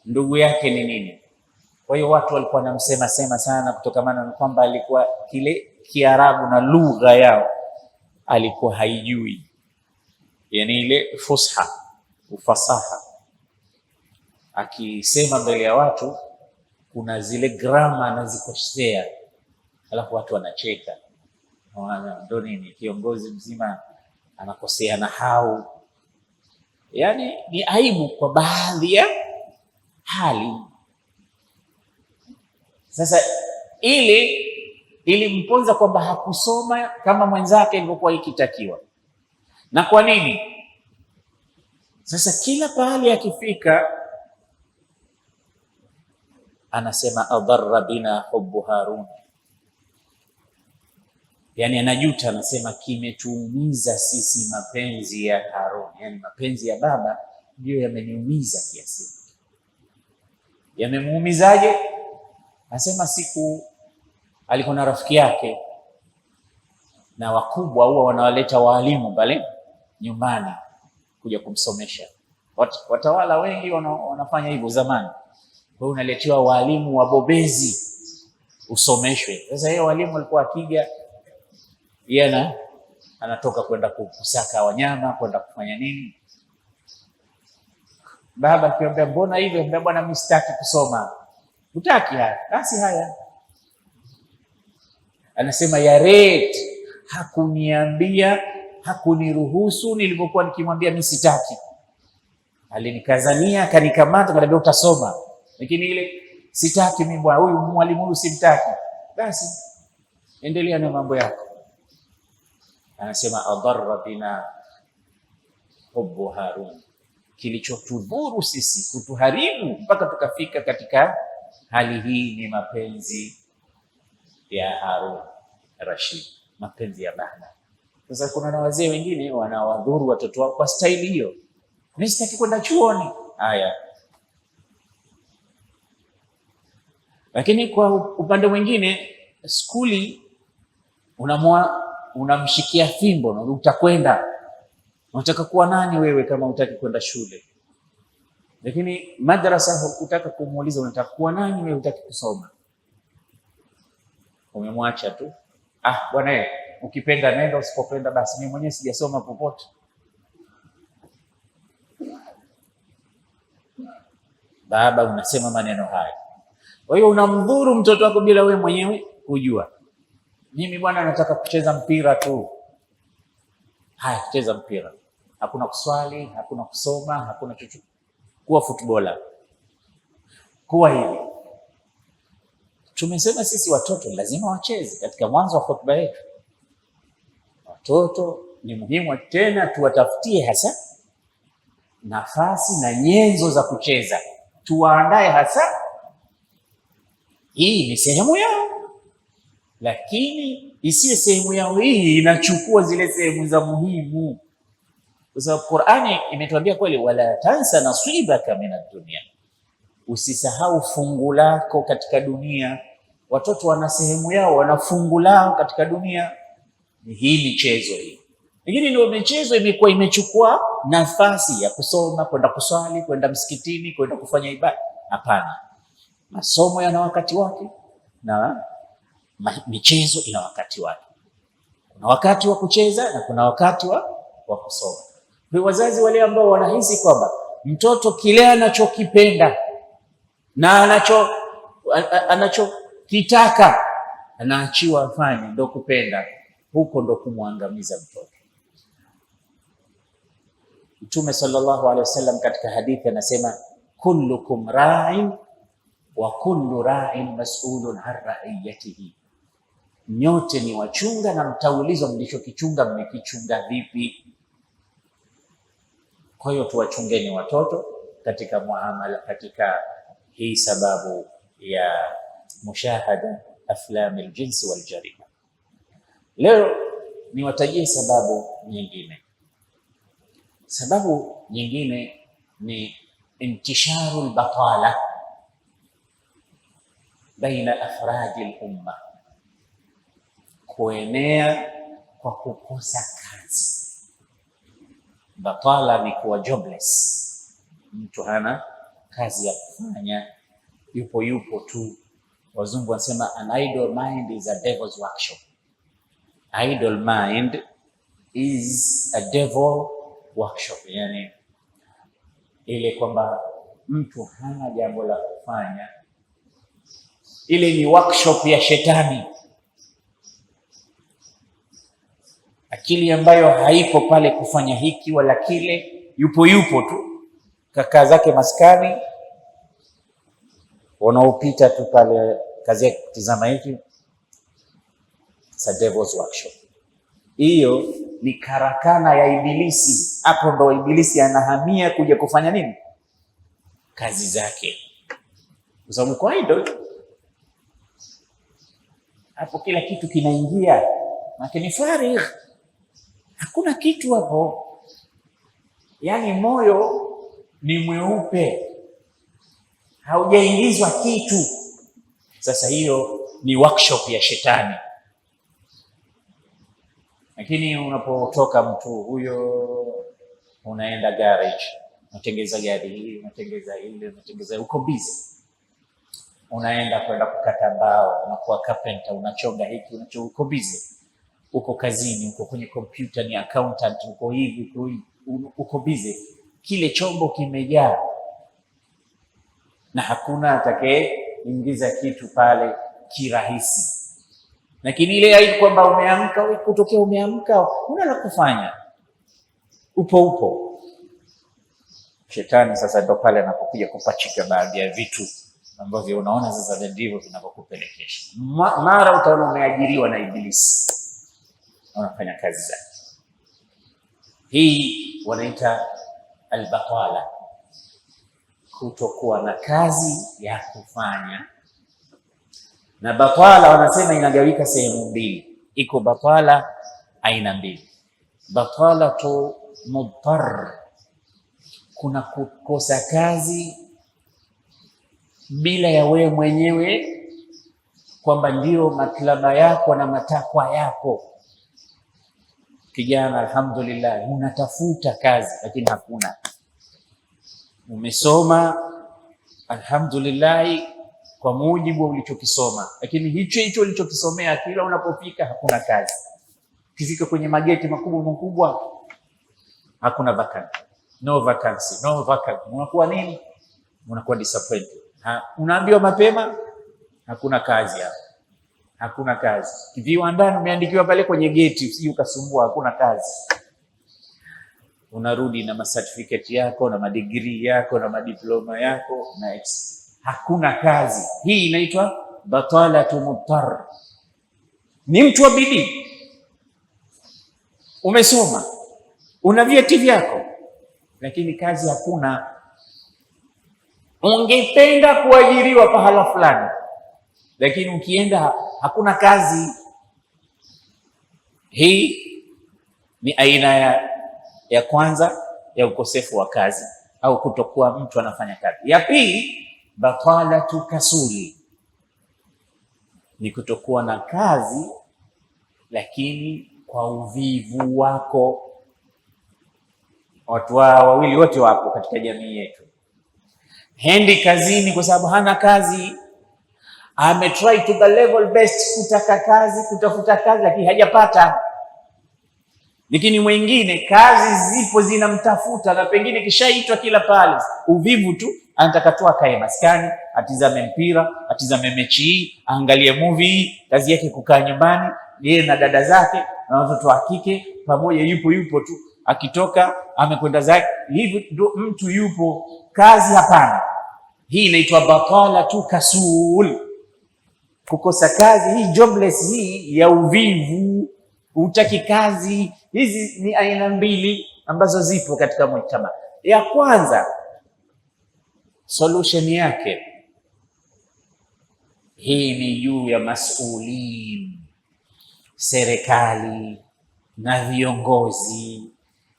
ndugu yake ni nini. Kwa hiyo watu walikuwa wanamsema sana, kutokana na kwamba alikuwa kile Kiarabu na lugha yao alikuwa haijui, yani ile fusha, ufasaha. Akisema mbele ya watu kuna zile grama anazikosea, alafu watu wanacheka. Ndio nini, kiongozi mzima anakosea nahau. Yani ni aibu kwa baadhi ya hali. Sasa ilimponza kwamba hakusoma kama mwenzake ilivyokuwa ikitakiwa. Na kwa nini? Sasa kila pahali akifika anasema adharra bina hubbu Harun, Yani anajuta, anasema kimetuumiza sisi mapenzi ya Harun, yani mapenzi ya baba ndio yameniumiza kiasi. Yamemuumizaje? Anasema siku alikuwa na rafiki yake, na wakubwa huwa wanawaleta waalimu pale nyumbani kuja kumsomesha. Watawala wengi wanafanya hivyo zamani. Kwa hiyo unaletewa walimu wabobezi usomeshwe. Sasa yeye walimu alikuwa akija, yeye anatoka kwenda kusaka wanyama, kwenda kufanya nini. Baba akiambia mbona hivyo? Mbona bwana, mimi sitaki kusoma. Hutaki? Haya basi, haya. Anasema ya rate hakuniambia, hakuniruhusu nilipokuwa nikimwambia mimi sitaki. Alinikazania, akanikamata, akaniambia utasoma. Lakini ile sitaki mimi bwana, huyu mwalimu huyu simtaki. Basi endelea na mambo yako. Anasema adarra bina hubbu Harun, kilichotudhuru sisi, kutuharibu mpaka tukafika katika hali hii ni mapenzi ya Harun Rashid, mapenzi ya baba. Sasa kuna na wazee wengine wanawadhuru watoto wao kwa staili hiyo. Mimi sitaki kwenda chuoni. Haya. Lakini kwa upande mwingine skuli unamshikia fimbo na utakwenda. Unataka kuwa nani wewe kama hutaki kwenda shule? Lakini madrasa hukutaka kumuuliza unataka kuwa nani wewe, hutaki kusoma. Umemwacha tu. Bwana ukipenda nenda, usipopenda basi mimi mwenyewe sijasoma popote. Baba unasema maneno haya. Kwa hiyo unamdhuru mtoto wako bila wewe mwenyewe kujua. Mimi bwana nataka kucheza mpira tu. Haya, kucheza mpira. Hakuna kuswali, hakuna kusoma, hakuna chochote. Kuwa footballer. Kuwa hivi. Tumesema sisi watoto lazima wacheze. Katika mwanzo wa hotuba yetu, watoto ni muhimu, tena tuwatafutie hasa nafasi na nyenzo za kucheza, tuwaandae hasa. Hii ni sehemu yao, lakini isiwe sehemu yao hii inachukua zile sehemu za muhimu, kwa sababu Qur'ani imetuambia kweli, wala tansa nasibaka minad dunya, usisahau fungu lako katika dunia. Watoto wana sehemu yao, wana fungu lao katika dunia. Ni hii michezo hii, lakini ndio michezo imekuwa imechukua nafasi ya kusoma, kwenda kuswali, kwenda msikitini, kwenda kufanya ibada. Hapana, masomo yana wakati wake na michezo ina wakati wake. Kuna wakati wa kucheza na kuna wakati wa kusoma. Kwa wazazi wale ambao wanahisi kwamba mtoto kile anachokipenda na anachokitaka anaachiwa afanye, ndo kupenda, huko ndo kumwangamiza mtoto. Mtume sallallahu alaihi wasallam katika hadithi anasema kullukum ra'in wa kullu ra'in mas'ulun an ra'iyatihi, nyote ni wachunga na mtaulizwa mlichokichunga mmekichunga vipi. Kwa hiyo tuwachungeni watoto katika muamala, katika hii sababu ya mushahada aflam aljinsi waljarima. Leo niwatajie sababu nyingine. Sababu nyingine ni intisharu albatala baina afradi al-umma, kuenea kwa kukosa kazi. Batala ni kuwa jobless, mtu hana kazi ya kufanya, yupo tu. Wazungu wanasema an idle mind is a devil's workshop. Idle mind is a devil workshop, yani ile kwamba mtu hana jambo la kufanya, ile ni workshop ya shetani. Akili ambayo haipo pale kufanya hiki wala kile, yupo tu, kaka zake maskani wanaopita tu pale, kazi yake kutizama hiki. It's a devil's workshop. Hiyo ni karakana ya Ibilisi. Hapo ndo Ibilisi anahamia kuja kufanya nini? Kazi zake, kwa sababu kwa hiyo hapo kila kitu kinaingia. lakini farigh, hakuna kitu hapo, yani moyo ni mweupe, haujaingizwa kitu. Sasa hiyo ni workshop ya shetani. Lakini unapotoka mtu huyo, unaenda garage, unatengeza gari hii, unatengeza ile, unatengeza, uko busy. Unaenda kwenda kukata mbao, unakuwa carpenter, unachonga hiki, uko busy. Uko kazini, uko kwenye computer, ni accountant, uko hivi, uko busy. Kile chombo kimejaa na hakuna atakayeingiza kitu pale kirahisi. Lakini ile ai kwamba umeamka, wewe kutokea umeamka, una la kufanya, upo. Shetani sasa ndo pale anapokuja kupachika baadhi ya vitu ambavyo unaona sasa ndivyo vinavyokupelekesha. Mara utaona umeajiriwa na Ibilisi, unafanya kazi zake. Hii wanaita al-batala, kutokuwa na kazi ya kufanya. Na batala wanasema inagawika sehemu mbili. Iko batala aina mbili. Batala tu mudtar, kuna kukosa kazi bila ya wewe mwenyewe kwamba ndio matlaba yako na matakwa yako. Kijana, alhamdulillah, unatafuta kazi lakini hakuna. Umesoma alhamdulillah kwa mujibu ulichokisoma, lakini hicho ulichokisomea kila unapofika hakuna kazi. Ukifika kwenye mageti makubwa hakuna vacancy, no vacancy. Unakuwa nini? Unakuwa disappointed. Unaambiwa mapema hakuna kazi hapa. Hakuna kazi. Viwandani umeandikiwa pale kwenye geti, usije ukasumbua, hakuna kazi. Unarudi na certificate yako na madigrii yako na madiploma yako na hakuna kazi. Hii inaitwa batalatu mudtar. Ni mtu wa bidii, umesoma, una vyeti vyako, lakini kazi hakuna. Ungependa kuajiriwa pahala fulani, lakini ukienda hakuna kazi. Hii ni aina ya kwanza ya ukosefu wa kazi au kutokuwa mtu anafanya kazi. Ya pili, batalatu kasuli, ni kutokuwa na kazi lakini kwa uvivu wako. Watu wawili wote wapo katika jamii yetu. Hendi kazini kwa sababu hana kazi. Try to the level best kutaka kazi, kutafuta kazi, lakini hajapata. Lakini mwingine kazi zipo zinamtafuta na pengine kishaitwa kila pale, uvivu tu, anataka tu akae maskani, atizame mpira, atizame mechi hii, aangalie movie hii. Kazi yake kukaa nyumbani, yeye na dada zake na watoto wa kike pamoja, yupo tu, akitoka amekwenda zake. Hivi ndo mtu yupo, kazi hapana. Hii inaitwa batalatu kasul, kukosa kazi. Hii jobless, hii ya uvivu, hutaki kazi. Hizi ni aina mbili ambazo zipo katika mujtama. Ya kwanza, solution yake hii ni juu ya masulin, serikali na viongozi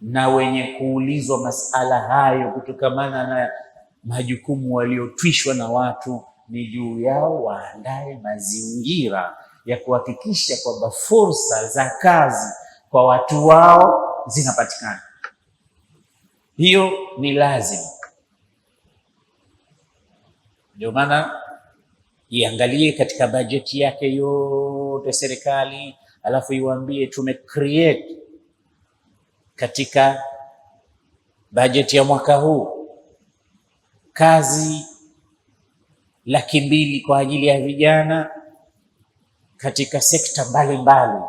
na wenye kuulizwa masala hayo kutokamana na majukumu waliotwishwa na watu. Ni juu yao waandae mazingira ya kuhakikisha kwamba fursa za kazi kwa watu wao zinapatikana. Hiyo ni lazima. Ndio maana iangalie katika bajeti yake yote serikali, alafu iwaambie create katika bajeti ya mwaka huu kazi 200,000 kwa ajili ya vijana katika sekta mbalimbali.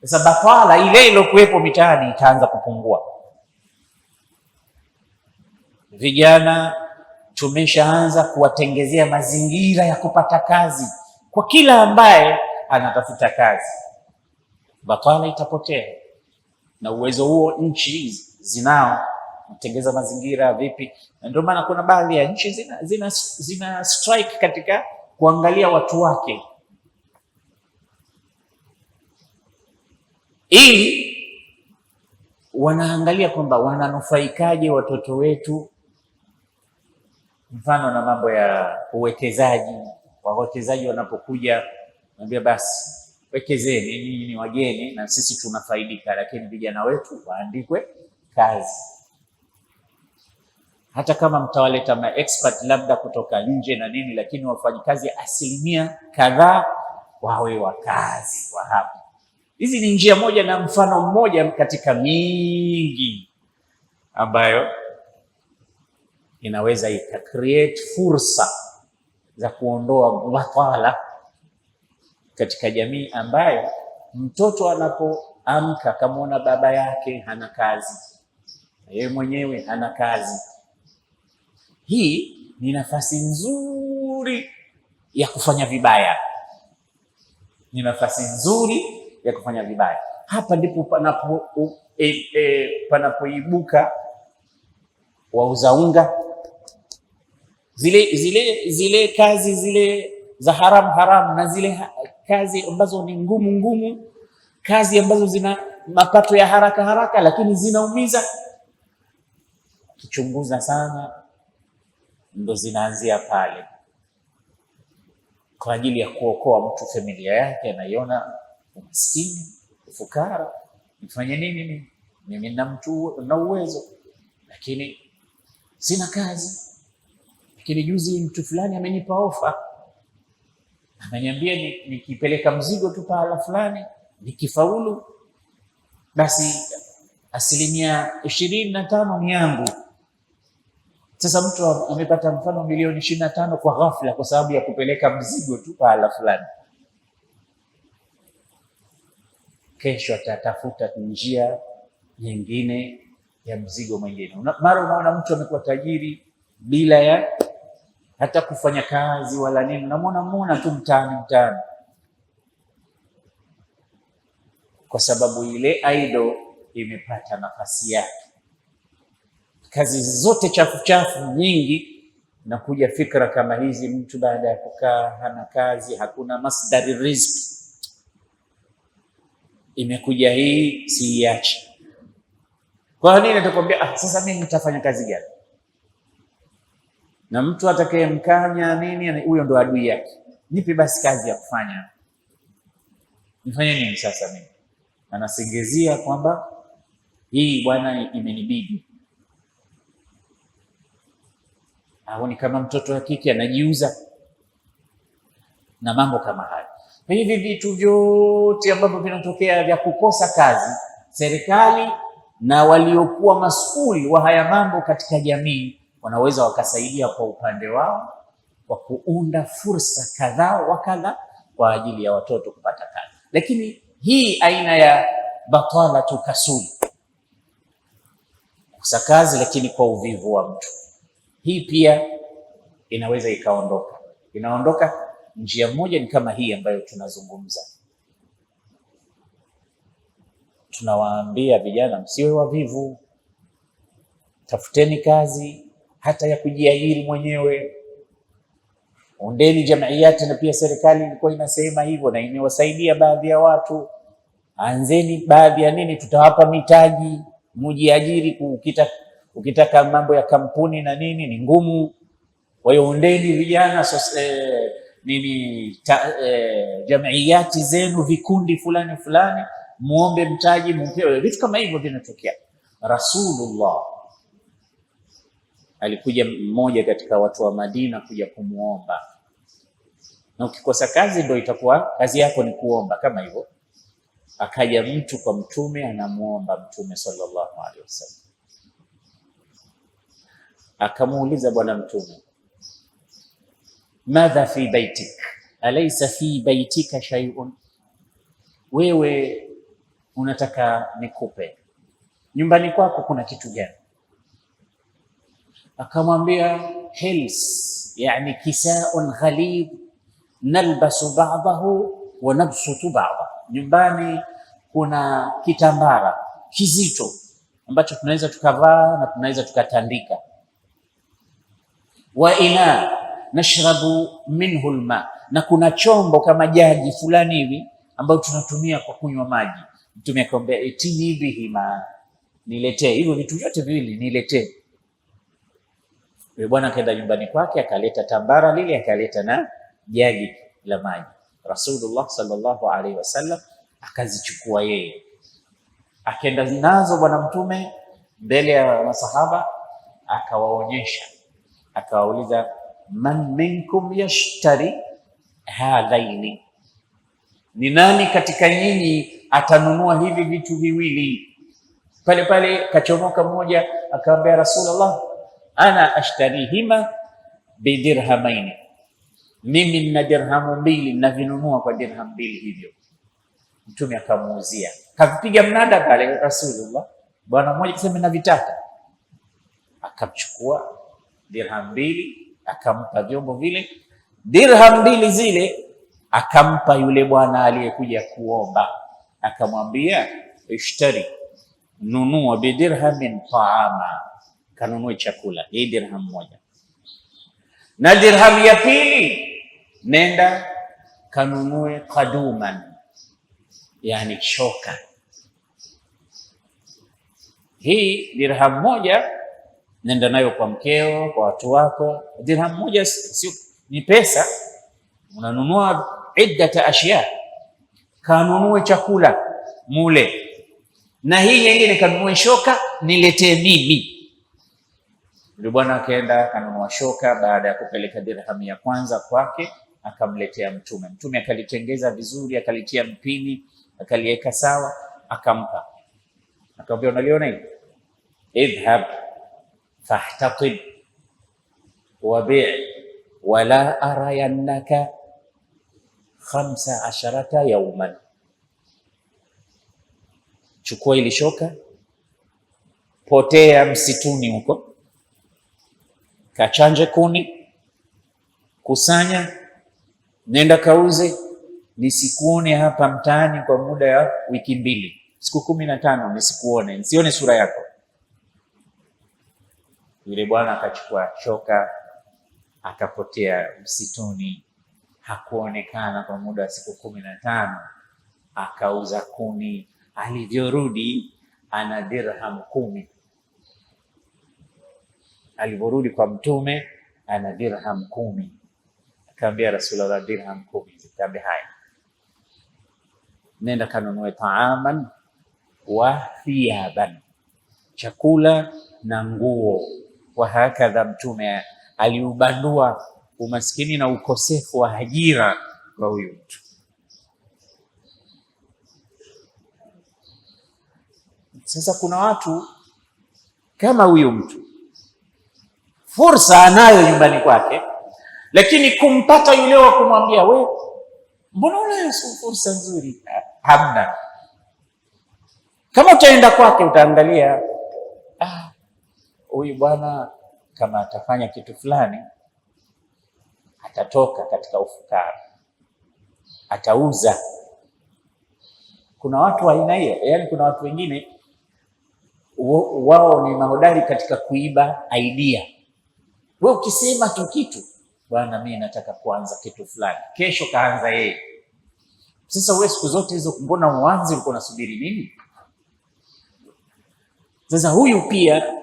Sasa batala ile iliyokuwepo mitaani itaanza kupungua. Vijana tumeshaanza kuwatengezea mazingira ya kupata kazi kwa kila ambaye anatafuta kazi. Batala itapotea, na uwezo huo nchi zinao kutengeza mazingira vipi. Na ndio maana kuna baadhi ya nchi zina strike katika kuangalia watu wake. ili wanaangalia kwamba wananufaikaje watoto wetu, mfano na mambo ya uwekezaji. Wawekezaji wanapokuja naambia basi wekezeni, nyinyi ni wageni na sisi tunafaidika, lakini vijana wetu waandikwe kazi. Hata kama mtawaleta ma-expert labda kutoka nje na nini, lakini wafanyikazi kadhaa wawe wa kazi wa hapa. Hizi ni njia moja na mfano mmoja katika mingi ambayo inaweza ika create fursa za kuondoa batala katika jamii, ambayo mtoto anapoamka kamwona baba yake hana kazi, yeye mwenyewe hana kazi, hii ni nafasi nzuri ya kufanya vibaya, ni nafasi nzuri ya kufanya vibaya. Hapa ndipo panapoibuka wauza unga, zile kazi zile za haramu na zile kazi ambazo ni ngumu, kazi ambazo zina mapato ya haraka lakini zinaumiza. Kichunguza sana, ndo zinaanzia pale kwa ajili ya kuokoa mtu, familia yake anaiona umaskini, ufukara, nifanye nini mimi na mtu na uwezo, lakini sina kazi. Lakini juzi mtu fulani amenipa ofa, ameniambia nikipeleka mzigo tu pahala fulani, nikifaulu basi 25% ni yangu. Sasa mtu amepata mfano milioni 25 kwa ghafla kwa sababu ya kupeleka mzigo tu pahala fulani. Kesho atatafuta njia nyingine ya mzigo mwingine. Mara unaona mtu amekuwa tajiri bila ya hata kufanya kazi wala nini, unamwona tu mtaani, kwa sababu ile idol imepata nafasi yake. Kazi zote chafu nyingi, na kuja fikra kama hizi, mtu baada ya kukaa hana kazi, hakuna masdari riziki, imekuja hii siiache. Kwa nini atakwambia sasa mimi nitafanya kazi gani? Na mtu atakayemkanya nini, huyo ndo adui yake. Nipe basi kazi ya kufanya. Nifanye nini sasa mimi? Anasingizia kwamba hii bwana imenibidi. Au ni kama mtoto wa kike anajiuza na mambo kama haya. Hivi vitu vyote ambavyo vinatokea vya kukosa kazi, serikali na waliokuwa masuli wa haya mambo katika jamii wanaweza wakasaidia kwa upande wao kwa kuunda fursa kadhaa wa kadha kwa ajili ya watoto kupata kazi. Lakini hii aina ya batala tu kasuli, kukosa kazi lakini kwa uvivu wa mtu, hii pia inaweza ikaondoka. Inaondoka. Njia moja ni kama hii ambayo tunazungumza. Tunawaambia vijana, msiwe wavivu, tafuteni kazi hata ya kujiajiri mwenyewe, undeni jamiati. Na pia serikali ilikuwa inasema hivyo na imewasaidia baadhi ya watu. Anzeni baadhi ya nini, tutawapa mitaji mujiajiri. Ukitaka mambo ya kampuni na nini ni ngumu, kwa hiyo undeni vijana jamiati zenu, vikundi fulani, muombe mtaji, mumpewe. Vitu kama hivyo vinatokea. Rasulullah alikuja mmoja katika watu wa Madina kuja kumuomba, na ukikosa kazi ndio itakuwa kazi yako ni kuomba kama hivyo. Akaja mtu kwa Mtume anamuomba Mtume sallallahu alaihi wasallam, akamuuliza Bwana Mtume, madha fi baitik alaysa fi baitika shay'un, wewe unataka nikupe, nyumbani kwako kuna kitu gani? Akamwambia hils, yani kisaun ghalid nalbasu ba'dahu wa nabsutu ba'dahu, nyumbani kuna kitambara kizito ambacho tunaweza tukavaa na tunaweza tukatandika. Wa ina nashrabu minhu alma, na kuna chombo kama jagi fulani hivi ambayo tunatumia kwa kunywa maji. Mtume akamwambia itini bihima, niletee hivyo vitu vyote viwili, niletee. Yule bwana akaenda nyumbani kwake, akaleta tambara lile, akaleta na jagi la maji. Rasulullah sallallahu alaihi wasallam akazichukua yeye, akaenda nazo bwana mtume mbele ya masahaba, akawaonyesha, akawauliza man minkum yashtari hadhaini, ni nani katika nyinyi atanunua hivi vitu viwili? Pale pale kachomoka mmoja akamwambia Rasulullah, ana ashtarihima bidirhamaini, mimi nina dirhamu mbili, ninavinunua kwa dirham mbili hivyo. Mtume akamuuzia, kavipiga mnada pale Rasulullah, bwana mmoja akasema navitaka, akamchukua dirham mbili, akampa vyombo vile. Dirham mbili zile akampa yule bwana aliyekuja kuomba, akamwambia ishtari, nunua bidirhamin taama, kanunue chakula, hii dirham moja. Na dirham ya pili, nenda kanunue qaduman, yani shoka. Hii dirham moja nenda nayo kwa mkeo, kwa watu wako. Dirham moja sio ni pesa, unanunua iddata ashya, kanunue chakula mule, na hii nyingine kanunue shoka, niletee mimi. Yule bwana akaenda kanunua shoka. Baada ya kupeleka dirhamu ya kwanza kwake, akamletea Mtume. Mtume akalitengeza vizuri, akalitia mpini, akaliweka sawa, akampa, akamwambia unaliona hili, idhhab fahtatib wabi' wala arayannaka 15 yawman, chukua hili shoka, potea msituni huko, kachanje kuni, kusanya, nenda kauze, nisikuone hapa mtaani kwa muda ya wiki 2, siku 15, nisikuone, nisione sura yako. Yule bwana akachukua shoka, akapotea msituni, hakuonekana kwa muda wa siku 15. Akauza kuni, alivyorudi ana dirham 10. Alivyorudi kwa Mtume ana dirham 10. Akamwambia Rasulullah, dirham 10 zikaambia haya, nenda kanunue taaman wa thiyaban, chakula na nguo. Wa hakadha Mtume aliubandua umaskini na ukosefu wa ajira kwa huyu mtu. Sasa kuna watu kama huyu mtu, fursa anayo nyumbani kwake, lakini kumpata yule wa kumwambia we, mbona unayo fursa nzuri, hamna. Kama utaenda kwake utaangalia, huyu bwana kama atafanya kitu fulani atatoka katika ufukara, atauza. Kuna watu wa aina hiyo, yaani kuna watu wengine wao ni mahodari katika kuiba idea. Wewe ukisema tu kitu, bwana mimi nataka kuanza kitu fulani, kesho kaanza yeye. Sasa wewe siku zote hizo mbona uanze, ulikuwa unasubiri nini? Sasa huyu pia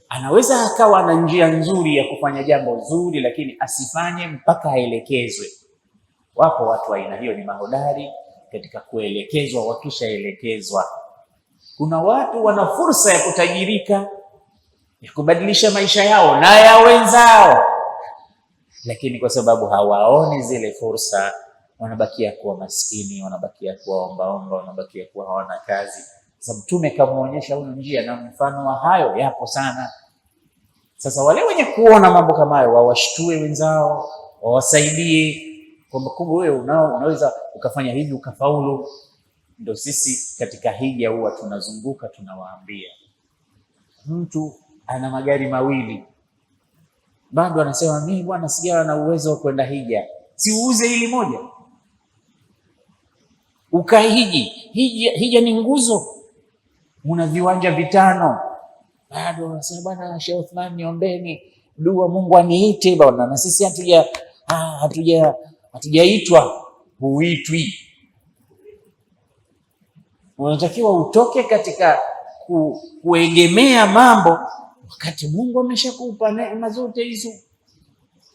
anaweza akawa na njia nzuri ya kufanya jambo zuri, lakini asifanye mpaka aelekezwe. Wapo watu wa aina hiyo, ni mahodari katika kuelekezwa. Wakishaelekezwa, kuna watu wana fursa ya kutajirika, ya kubadilisha maisha yao na ya wenzao, lakini kwa sababu hawaoni zile fursa, wanabakia kuwa maskini, wanabakia kuwa ombaomba, wanabakia kuwa hawana kazi. Sasa Mtume kamuonyesha huyu njia, na mfano wa hayo yapo sana. Sasa wale wenye kuona mambo kama hayo wawashtue wenzao, wawasaidie kwamba kumbe wewe unaweza ukafanya hivi ukafaulu. Ndio sisi katika hija huwa tunazunguka tunawaambia, mtu ana magari mawili bado anasema mimi bwana sijawa na uwezo wa kwenda hija, si uuze hili moja ukahiji. Hija ni nguzo, una viwanja 5, bado anasema bwana Sheikh Uthman niombeni dua Mungu aniite bwana, na sisi hatujaitwa. Huitwi. Unatakiwa utoke katika kuegemea mambo wakati Mungu ameshakupa neema zote hizo.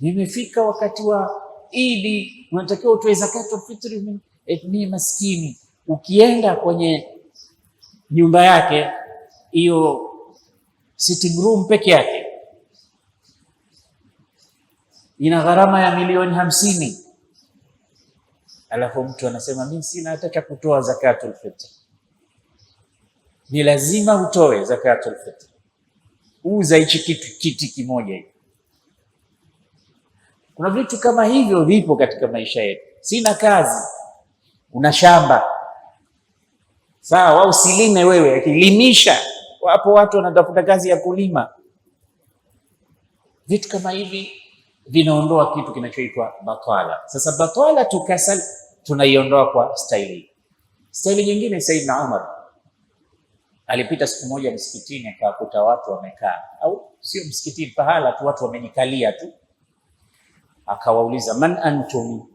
Nimefika wakati wa Idi, unatakiwa utoe zakatul fitri. Ni maskini, ukienda kwenye nyumba yake hiyo sitting room peke yake ina gharama ya milioni 50, alafu mtu anasema mimi sina hata cha kutoa zakatul fitr. Ni lazima utoe zakatul fitr. Uza hichi kiti kimoja hivi. Kuna vitu kama hivyo vipo katika maisha yetu. Sina kazi, una shamba sawa, au silime wewe, akilimisha. Wapo watu wanatafuta kazi ya kulima. Vitu kama hivi vinaondoa kitu kinachoitwa batala. Sasa batala tukasal tunaiondoa kwa staili. Staili nyingine, Saidna Umar alipita siku moja msikitini, akakuta watu wamekaa, au sio msikitini, pahala tu watu wamenikalia tu. Akawauliza, man antum,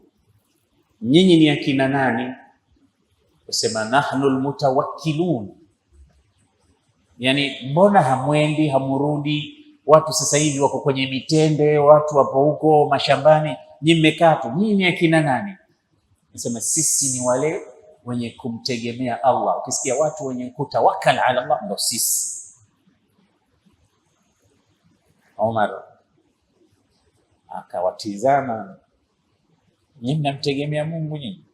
nyinyi ni akina nani? Kusema nahnu almutawakkilun, yani mbona hamwendi hamurudi? Watu sasa hivi wako kwenye mitende, watu wapo huko mashambani, nyinyi mmekaa tu. Nyinyi ni akina nani? Nasema sisi ni wale wenye kumtegemea Allah. Ukisikia watu wenye kutawakkal ala Allah, ndo sisi. Umar akawatizama, nyinyi mnamtegemea Mungu? Nyinyi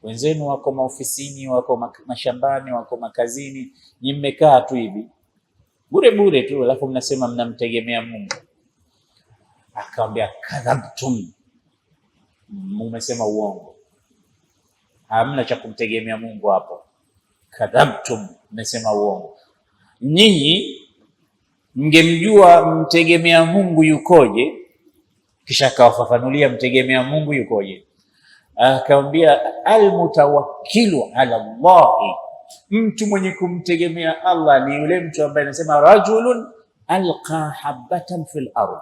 wenzenu wako maofisini, wako mashambani, wako makazini, nyinyi mmekaa tu hivi bure bure tu, alafu mnasema mnamtegemea Mungu. Akamwambia, kadhabtum, mmesema uongo, hamna cha kumtegemea Mungu hapo. Kadhabtum, mmesema uongo. Nyinyi mngemjua mtegemea Mungu yukoje, kisha akawafafanulia mtegemea Mungu yukoje. Akamwambia, almutawakkilu ala Allahi, mtu mwenye kumtegemea Allah ni yule mtu ambaye anasema rajulun alqa habatan fil ardh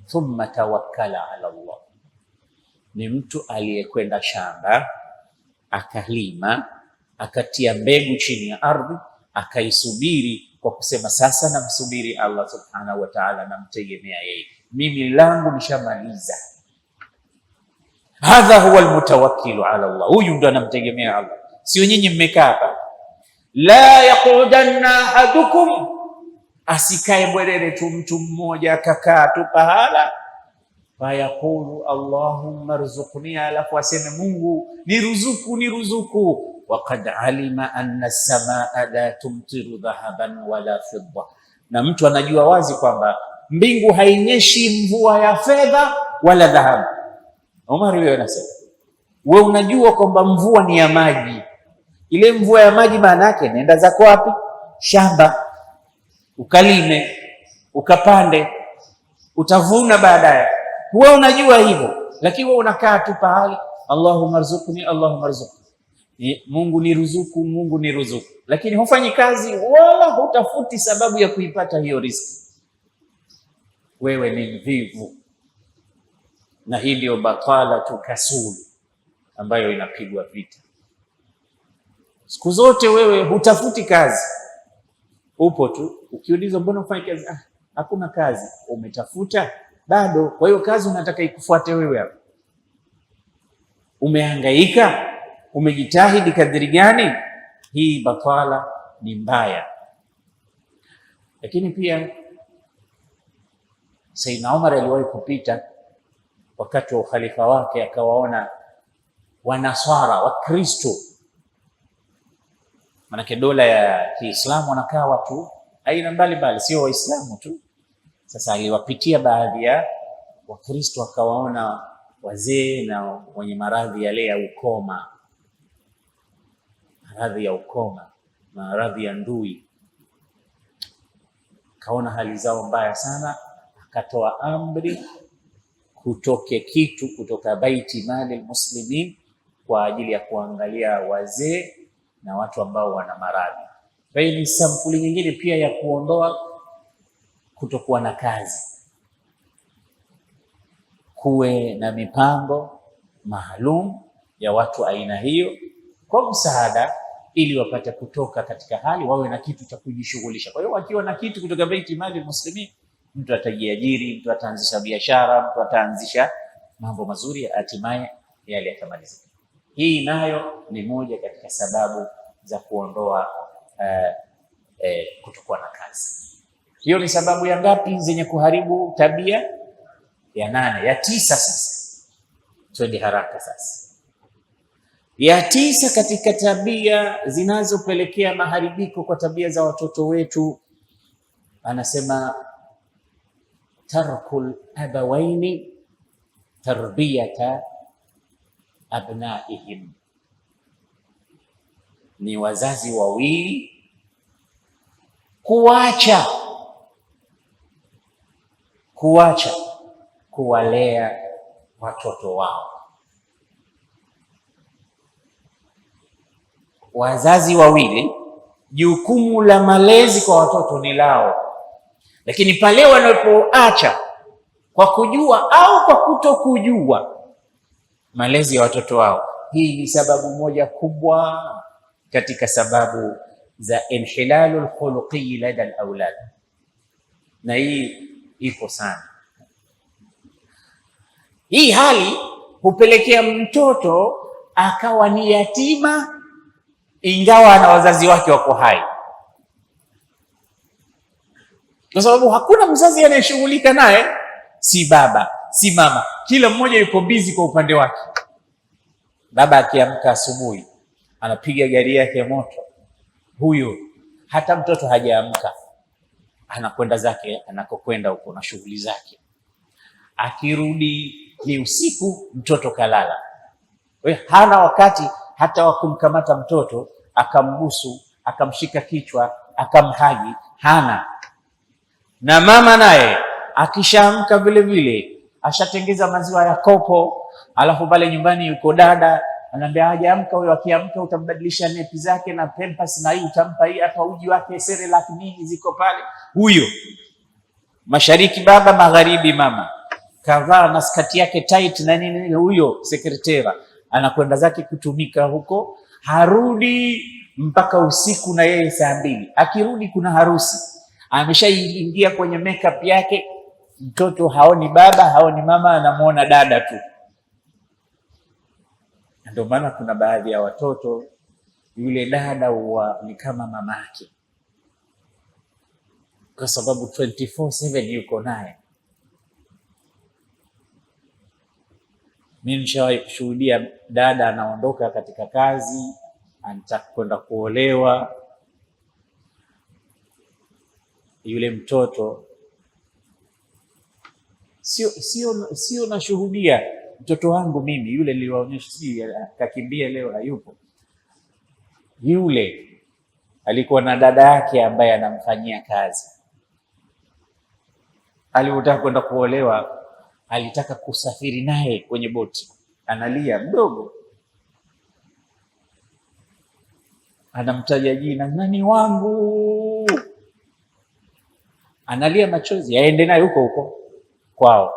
thumma tawakkala ala Allah. Ni mtu aliyekwenda shamba akalima, akatia mbegu chini ya ardhi, akaisubiri kwa kusema sasa namsubiri Allah subhanahu wa ta'ala, namtegemea yeye, mimi langu nishamaliza. Hadha huwa almutawakkilu ala Allah, huyu ndo anamtegemea Allah, sio nyinyi mmekaa hapa. La yaqudanna ahadukum, asikae bwerere tu mtu mmoja akakaa tu pahala, fayaqulu Allahumma rzuqni, alafu aseme Mungu niruzuku niruzuku. Waqad alima anna as-samaa la tumtiru dhahaban wala fidda, na mtu anajua wazi kwamba mbingu hainyeshi mvua ya fedha wala dhahabu. Umar wewe unasema, wewe unajua kwamba mvua ni ya maji. Ile mvua ya maji maana yake nenda zako wapi? Shamba, ukalime, ukapande, utavuna baadaye. Wewe unajua hivyo, lakini wewe unakaa tu pahali, Allahumma rzuqni, Allahumma rzuqni, Mungu niruzuku, Mungu niruzuku, lakini hufanyi kazi wala hutafuti sababu ya kuipata hiyo riziki. Wewe ni mvivu, na hii ndio batala tukasulu ambayo inapigwa vita. Siku zote wewe hutafuti kazi, upo tu. Ukiulizwa mbona ufanye kazi, hakuna kazi. Umetafuta bado, kwa hiyo kazi unataka ikufuate wewe hapo. Umehangaika, umejitahidi kadri gani? Hii batala ni mbaya. Lakini pia Sayyidina Umar aliwahi kupita wakati wa ukhalifa wake, akawaona wanaswara wa Kristo, manake dola ya Kiislamu wanakaa watu aina mbalimbali, sio Waislamu tu. Sasa aliwapitia baadhi ya Wakristo, akawaona wazee na wenye maradhi yale ya ukoma, maradhi ya ukoma, maradhi ya ndui. Kaona hali zao mbaya sana, akatoa amri kutoke kitu kutoka baiti mali muslimin kwa ajili ya kuangalia wazee na watu ambao wana maradhi. Kwa hiyo ni sampuli nyingine pia ya kuondoa kutokuwa na kazi. Kuwe na mipango maalum ya watu aina hiyo, kwa msaada ili wapate kutoka katika hali, wawe na kitu cha kujishughulisha. Kwa hiyo wakiwa na kitu kutoka Baitul Mali Muslimin, mtu atajiajiri, mtu ataanzisha biashara, mtu ataanzisha mambo mazuri, hatimaye yale yatamalizika. Hii nayo ni moja katika sababu za kuondoa kutokuwa na kazi. Hiyo ni sababu ya ngapi zenye kuharibu tabia? Ya 8. Ya 9 sasa, twende haraka sasa. Ya 9 katika tabia zinazopelekea maharibiko kwa tabia za watoto wetu, anasema tarkul abawaini tarbiyata abnaihim, ni wazazi wawili kuacha kuwalea watoto wao. Wazazi wawili, jukumu la malezi kwa watoto ni lao, lakini pale wanapoacha kwa kujua au kwa kutokujua malezi ya watoto wao, hii ni sababu moja kubwa katika sababu za inhilalul khuluqi lada al-aulad, na hii ipo sana. Hii hali hupelekea mtoto akawa ni yatima ingawa na wazazi wake wako hai, kwa sababu hakuna mzazi anayeshughulika naye, si baba si mama, kila mmoja yuko busy kwa upande wake. Baba akiamka asubuhi anapiga gari yake moto, huyo hata mtoto hajaamka anakwenda zake anakokwenda huko na shughuli zake. Akirudi ni usiku, mtoto kalala. Hana wakati hata wa kumkamata mtoto akambusu, akamshika kichwa, akamhagi, hana. Na mama naye akishaamka vile vile ashatengeza maziwa ya kopo, alafu pale nyumbani yuko dada anaambia hajaamka huyo, akiamka utambadilisha nepi zake na pampers, na hii utampa hii hapa uji wake Cerelac nini ziko pale. Huyo mashariki baba, magharibi mama, kavaa na skati yake tight na nini, huyo sekretera anakwenda zake kutumika huko, harudi mpaka usiku na yeye saa 2. Akirudi kuna harusi, ameshaingia kwenye makeup yake, mtoto haoni baba haoni mama, anamuona dada tu. Ndio maana kuna baadhi ya watoto yule dada huwa ni kama mamake, kwa sababu 24/7 yuko naye. Mimi nishawahi kushuhudia dada anaondoka katika kazi, anataka kwenda kuolewa, yule mtoto sio nashuhudia mtoto wangu mimi, yule niliwaonyesha, si akakimbia leo hayupo. Yule alikuwa na dada yake ambaye anamfanyia kazi. Alipotaka kwenda kuolewa, alitaka kusafiri naye kwenye boti, analia mdogo, anamtaja jina, nani wangu, analia machozi, aende naye huko huko kwao.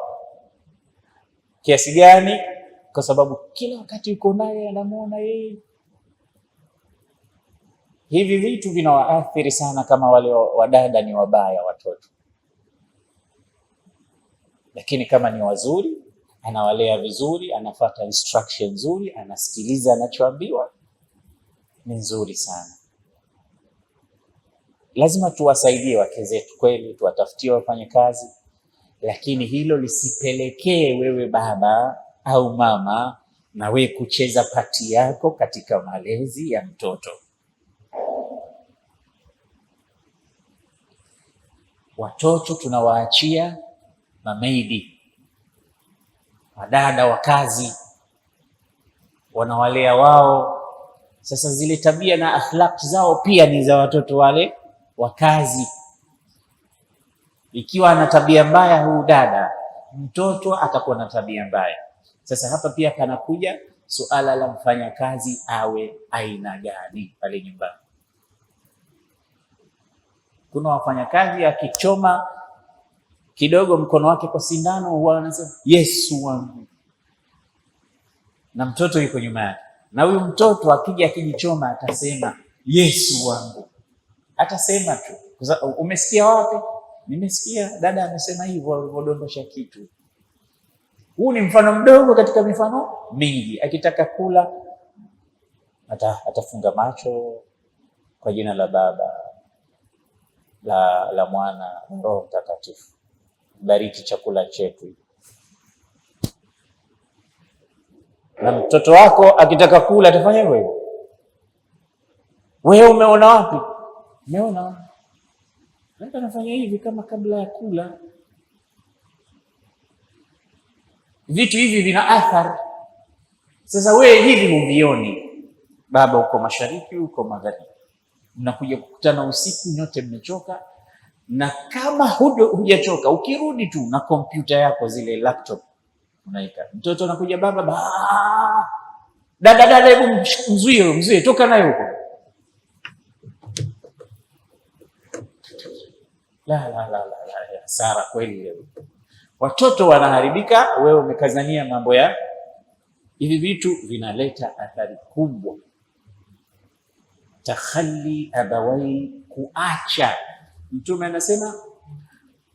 Kiasi gani? Kwa sababu kila wakati yuko naye, anamuona yeye. Hivi vitu vinawaathiri sana. Kama wale wadada ni wabaya watoto, lakini kama ni wazuri, anawalea vizuri, anafuata instruction nzuri, anasikiliza anachoambiwa, ni nzuri sana. Lazima tuwasaidie wake zetu kweli, tuwatafutie wafanye kazi, lakini hilo lisipelekee wewe baba au mama na we kucheza pati yako katika malezi ya mtoto. Watoto tunawaachia mameidi, wadada wa kazi, wanawalea wao. Sasa zile tabia na akhlaq zao pia ni za watoto wale wa kazi. Ikiwa ana tabia mbaya huyu dada, mtoto atakuwa na tabia mbaya. Sasa hapa pia panakuja suala la mfanyakazi awe aina gani pale nyumbani. Kuna wafanyakazi akichoma kidogo mkono wake kwa sindano, huwa anasema Yesu wangu, na mtoto yuko nyuma yake. Na huyu mtoto akija akijichoma atasema Yesu wangu. Atasema tu, umesikia wapi? Nimesikia dada amesema hivyo alivyodondosha kitu. Huu ni mfano mdogo katika mifano mingi. Akitaka kula atafunga macho kwa jina la Baba, la Mwana, Roho Mtakatifu. Bariki chakula chetu. Na mtoto wako akitaka kula atafanya hivyo. Wewe umeona wapi? Umeona ndio anafanya hivi kama kabla ya kula. Vitu hivi vina athari. Sasa wewe hivi muvioni, baba uko mashariki, uko magharibi, mnakuja kukutana usiku, nyote mmechoka, na kama hujachoka ukirudi tu na kompyuta yako zile laptop unaika, mtoto anakuja, baba dada, hebu mzuie, toka naye huko. La, hasara kweli. Watoto wanaharibika, wewe umekazania mambo ya hivi vitu, vinaleta athari kubwa. Takhalli abawai, kuacha. Mtume anasema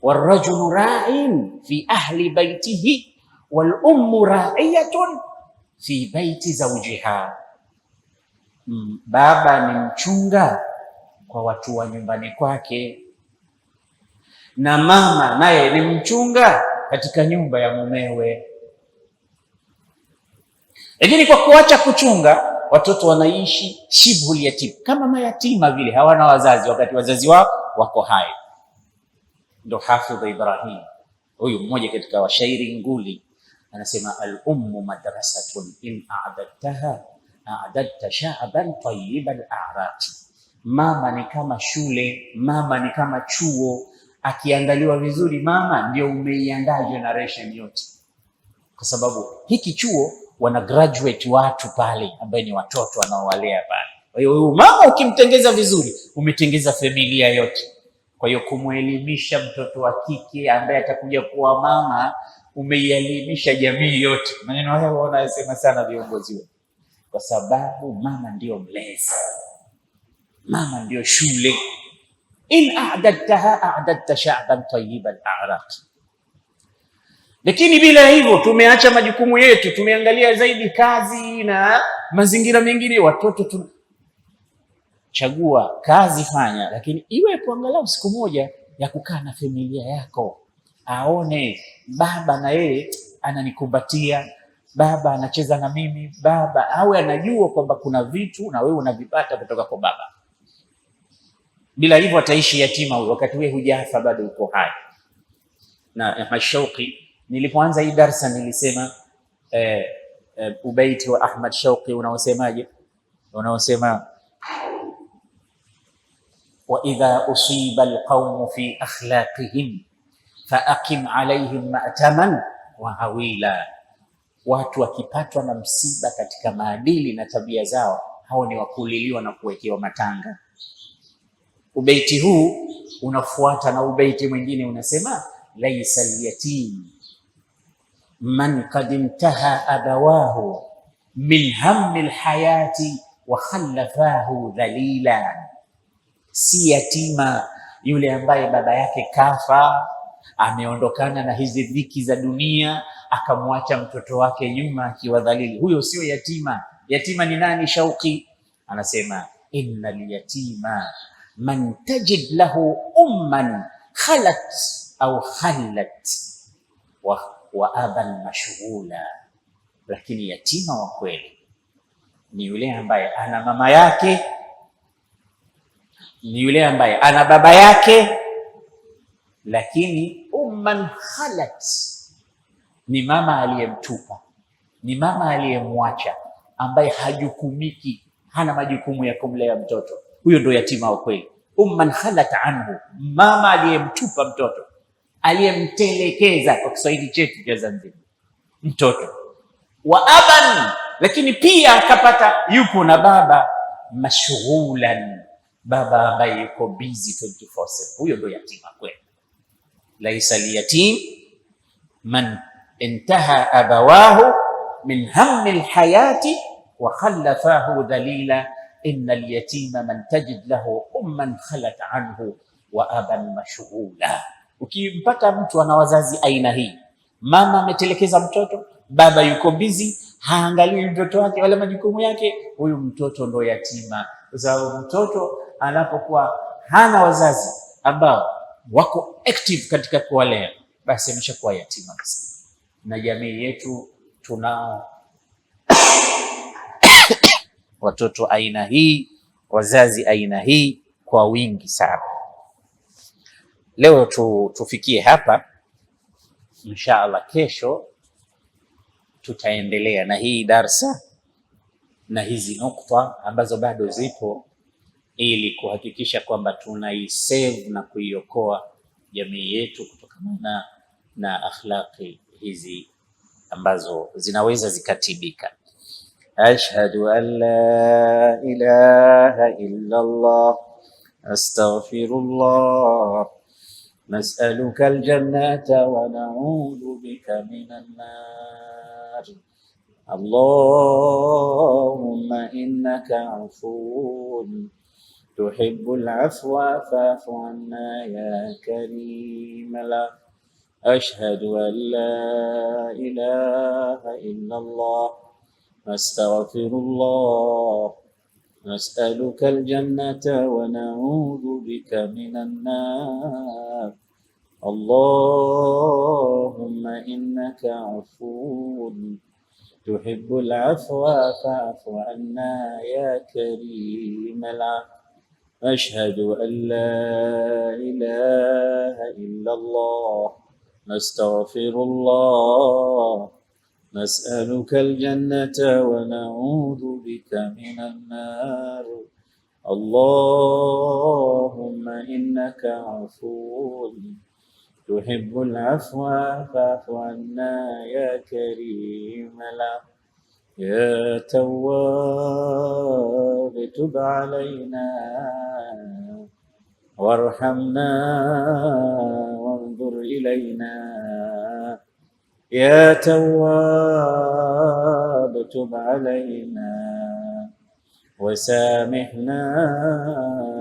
warajulu ra'in fi ahli baitihi wal ummu ra'iyatun fi baiti zawjiha. Baba ni mchunga kwa watu wa nyumbani kwake, na mama naye ni mchunga katika nyumba ya mumewe. Lakini kwa kuacha kuchunga, watoto wanaishi shibhul yatim, kama mayatima vile, hawana wazazi wakati wazazi wao wako hai. Ndo Hafidh Ibrahim, huyu mmoja katika washairi nguli, anasema al-ummu madrasatun in a'dadtaha a'dadta sha'ban tayyibal a'raq. Mama ni kama shule, mama ni kama chuo. Akiandaliwa vizuri mama, ndio umeiandaa generation yote, kwa sababu hiki chuo wana graduate watu pale ambaye ni watoto wanaowalea pale. Kwa hiyo huyu mama ukimtengeza vizuri, umetengeza familia yote. Kwa hiyo kumuelimisha mtoto wa kike ambaye atakuja kuwa mama, umeielimisha jamii yote. Maneno haya wanasema sana viongozi wetu, kwa sababu mama ndio mlezi, mama ndio shule. In a'dadtaha a'dadta sha'ban tayyiban a'raq. Lakini bila hivyo tumeacha majukumu yetu, tumeangalia zaidi kazi na mazingira mengine. Watoto chagua kazi, fanya, lakini iwepo angalau siku moja ya kukaa na familia yako, aone baba na yeye ananikumbatia, baba anacheza na mimi, baba awe anajua kwamba kuna vitu na wewe unavipata kutoka kwa baba. Bila hivyo ataishi yatima huyo, wakati wewe hujafa bado uko hai. Na Ahmad Shauqi, nilipoanza hii darsa nilisema ubaiti wa Ahmad Shauqi unaosemaje? Unaosema wa idha usiba alqawmu fi akhlaqihim fa aqim alayhim ma'taman wa hawila. Watu wakipatwa na msiba katika maadili na tabia zao, hao ni wakuliliwa na kuwekewa matanga. Ubaiti huu unafuata na ubaiti mwingine unasema laisa al-yatim man qad intaha abawahu min hammi al-hayati wa khallafahu dhalila. Si yatima yule ambaye baba yake kafa, ameondokana na hizi dhiki za dunia, akamwacha mtoto wake nyuma akiwa dhalili. Huyo sio yatima. Yatima ni nani? Shauqi anasema innal yatima man tajid lahu umman khalat au khallat wa aban mashghula. Lakini yatima wa kweli ni yule ambaye ana mama yake, ni yule ambaye ana baba yake, lakini umman khalat ni mama aliyemtupa, ni mama aliyemwacha, ambaye hajukumiki, hana majukumu ya kumlea mtoto. Huyo ndo yatima wa kweli. Umman khalat anhu, mama aliyemtupa mtoto, aliyemtelekeza, kwa Kiswahili chetu cha Zanzibar, mtoto. Wa aban, lakini pia akapata yupo na baba mashghulan, baba ambaye yuko busy 24/7. Huyo ndo yatima kweli. Laisa liyatim man intaha abawahu min hammi alhayati wa khallafahu dhalila. innal yatima man tajid lahu umman khalat anhu wa aban mashghula. Ukimpata mtu ana wazazi aina hii, mama ametelekeza mtoto, baba yuko busy, haangalii mtoto wake wala majukumu yake, huyu mtoto ndo yatima. Kwa sababu mtoto anapokuwa hana wazazi ambao wako active katika kuwalea, basi ameshakuwa yatima. Na jamii yetu tunao watoto aina hii, wazazi aina hii kwa wingi sana. Leo tufikie hapa, insha Allah. Kesho tutaendelea na hii darsa na hizi nukta ambazo bado zipo, ili kuhakikisha kwamba tunaisave na kuiokoa jamii yetu kutokana na akhlaqi hizi ambazo zinaweza zikatibika. Ashhadu an la ilaha illa Allah astaghfirullah nas'aluka aljannata wa na'udhu bika minan nar. Allahumma innaka afuwun tuhibbul afwa fa'fu anna ya karim. Ashhadu an la ilaha illa Allah astaghfirullah nas'aluka aljannata wa na'udhu bika minan nar. Allahumma innaka afuwun tuhibbul afwa fa'fu anna ya karim. Ashhadu an la ilaha illa Allah nastaghfirullah nas'aluka aljannata wa na'udhu bika minan nar. Allahumma innaka afuwun tuhibbul afwa fa'fu anna ya karim. Ya Tawwab tub alayna warhamna wanzur ilayna. Ya Tawwab tub alayna wasamihna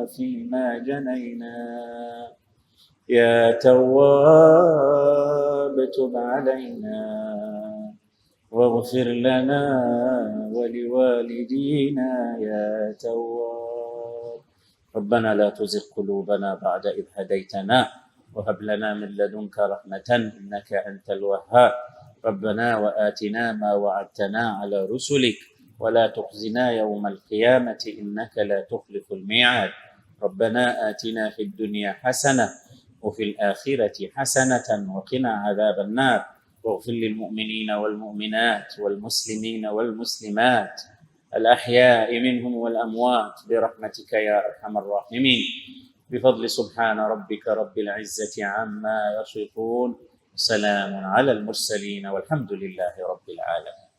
fima janayna. Ya Tawwab tub alayna واغفر لنا ولوالدينا يا تواب. ربنا لا تزغ قلوبنا بعد إذ هديتنا وهب لنا من لدنك رحمة إنك أنت الوهاب. ربنا وآتنا ما وعدتنا على رسلك ولا تخزنا يوم القيامة إنك لا تخلف الميعاد. ربنا آتنا في الدنيا حسنة وفي الآخرة حسنة وقنا عذاب النار. واغفر للمؤمنين والمؤمنات والمسلمين والمسلمات الأحياء منهم والأموات برحمتك يا أرحم الراحمين. بفضل سبحان ربك رب العزة عما يصفون، وسلام على المرسلين والحمد لله رب العالمين.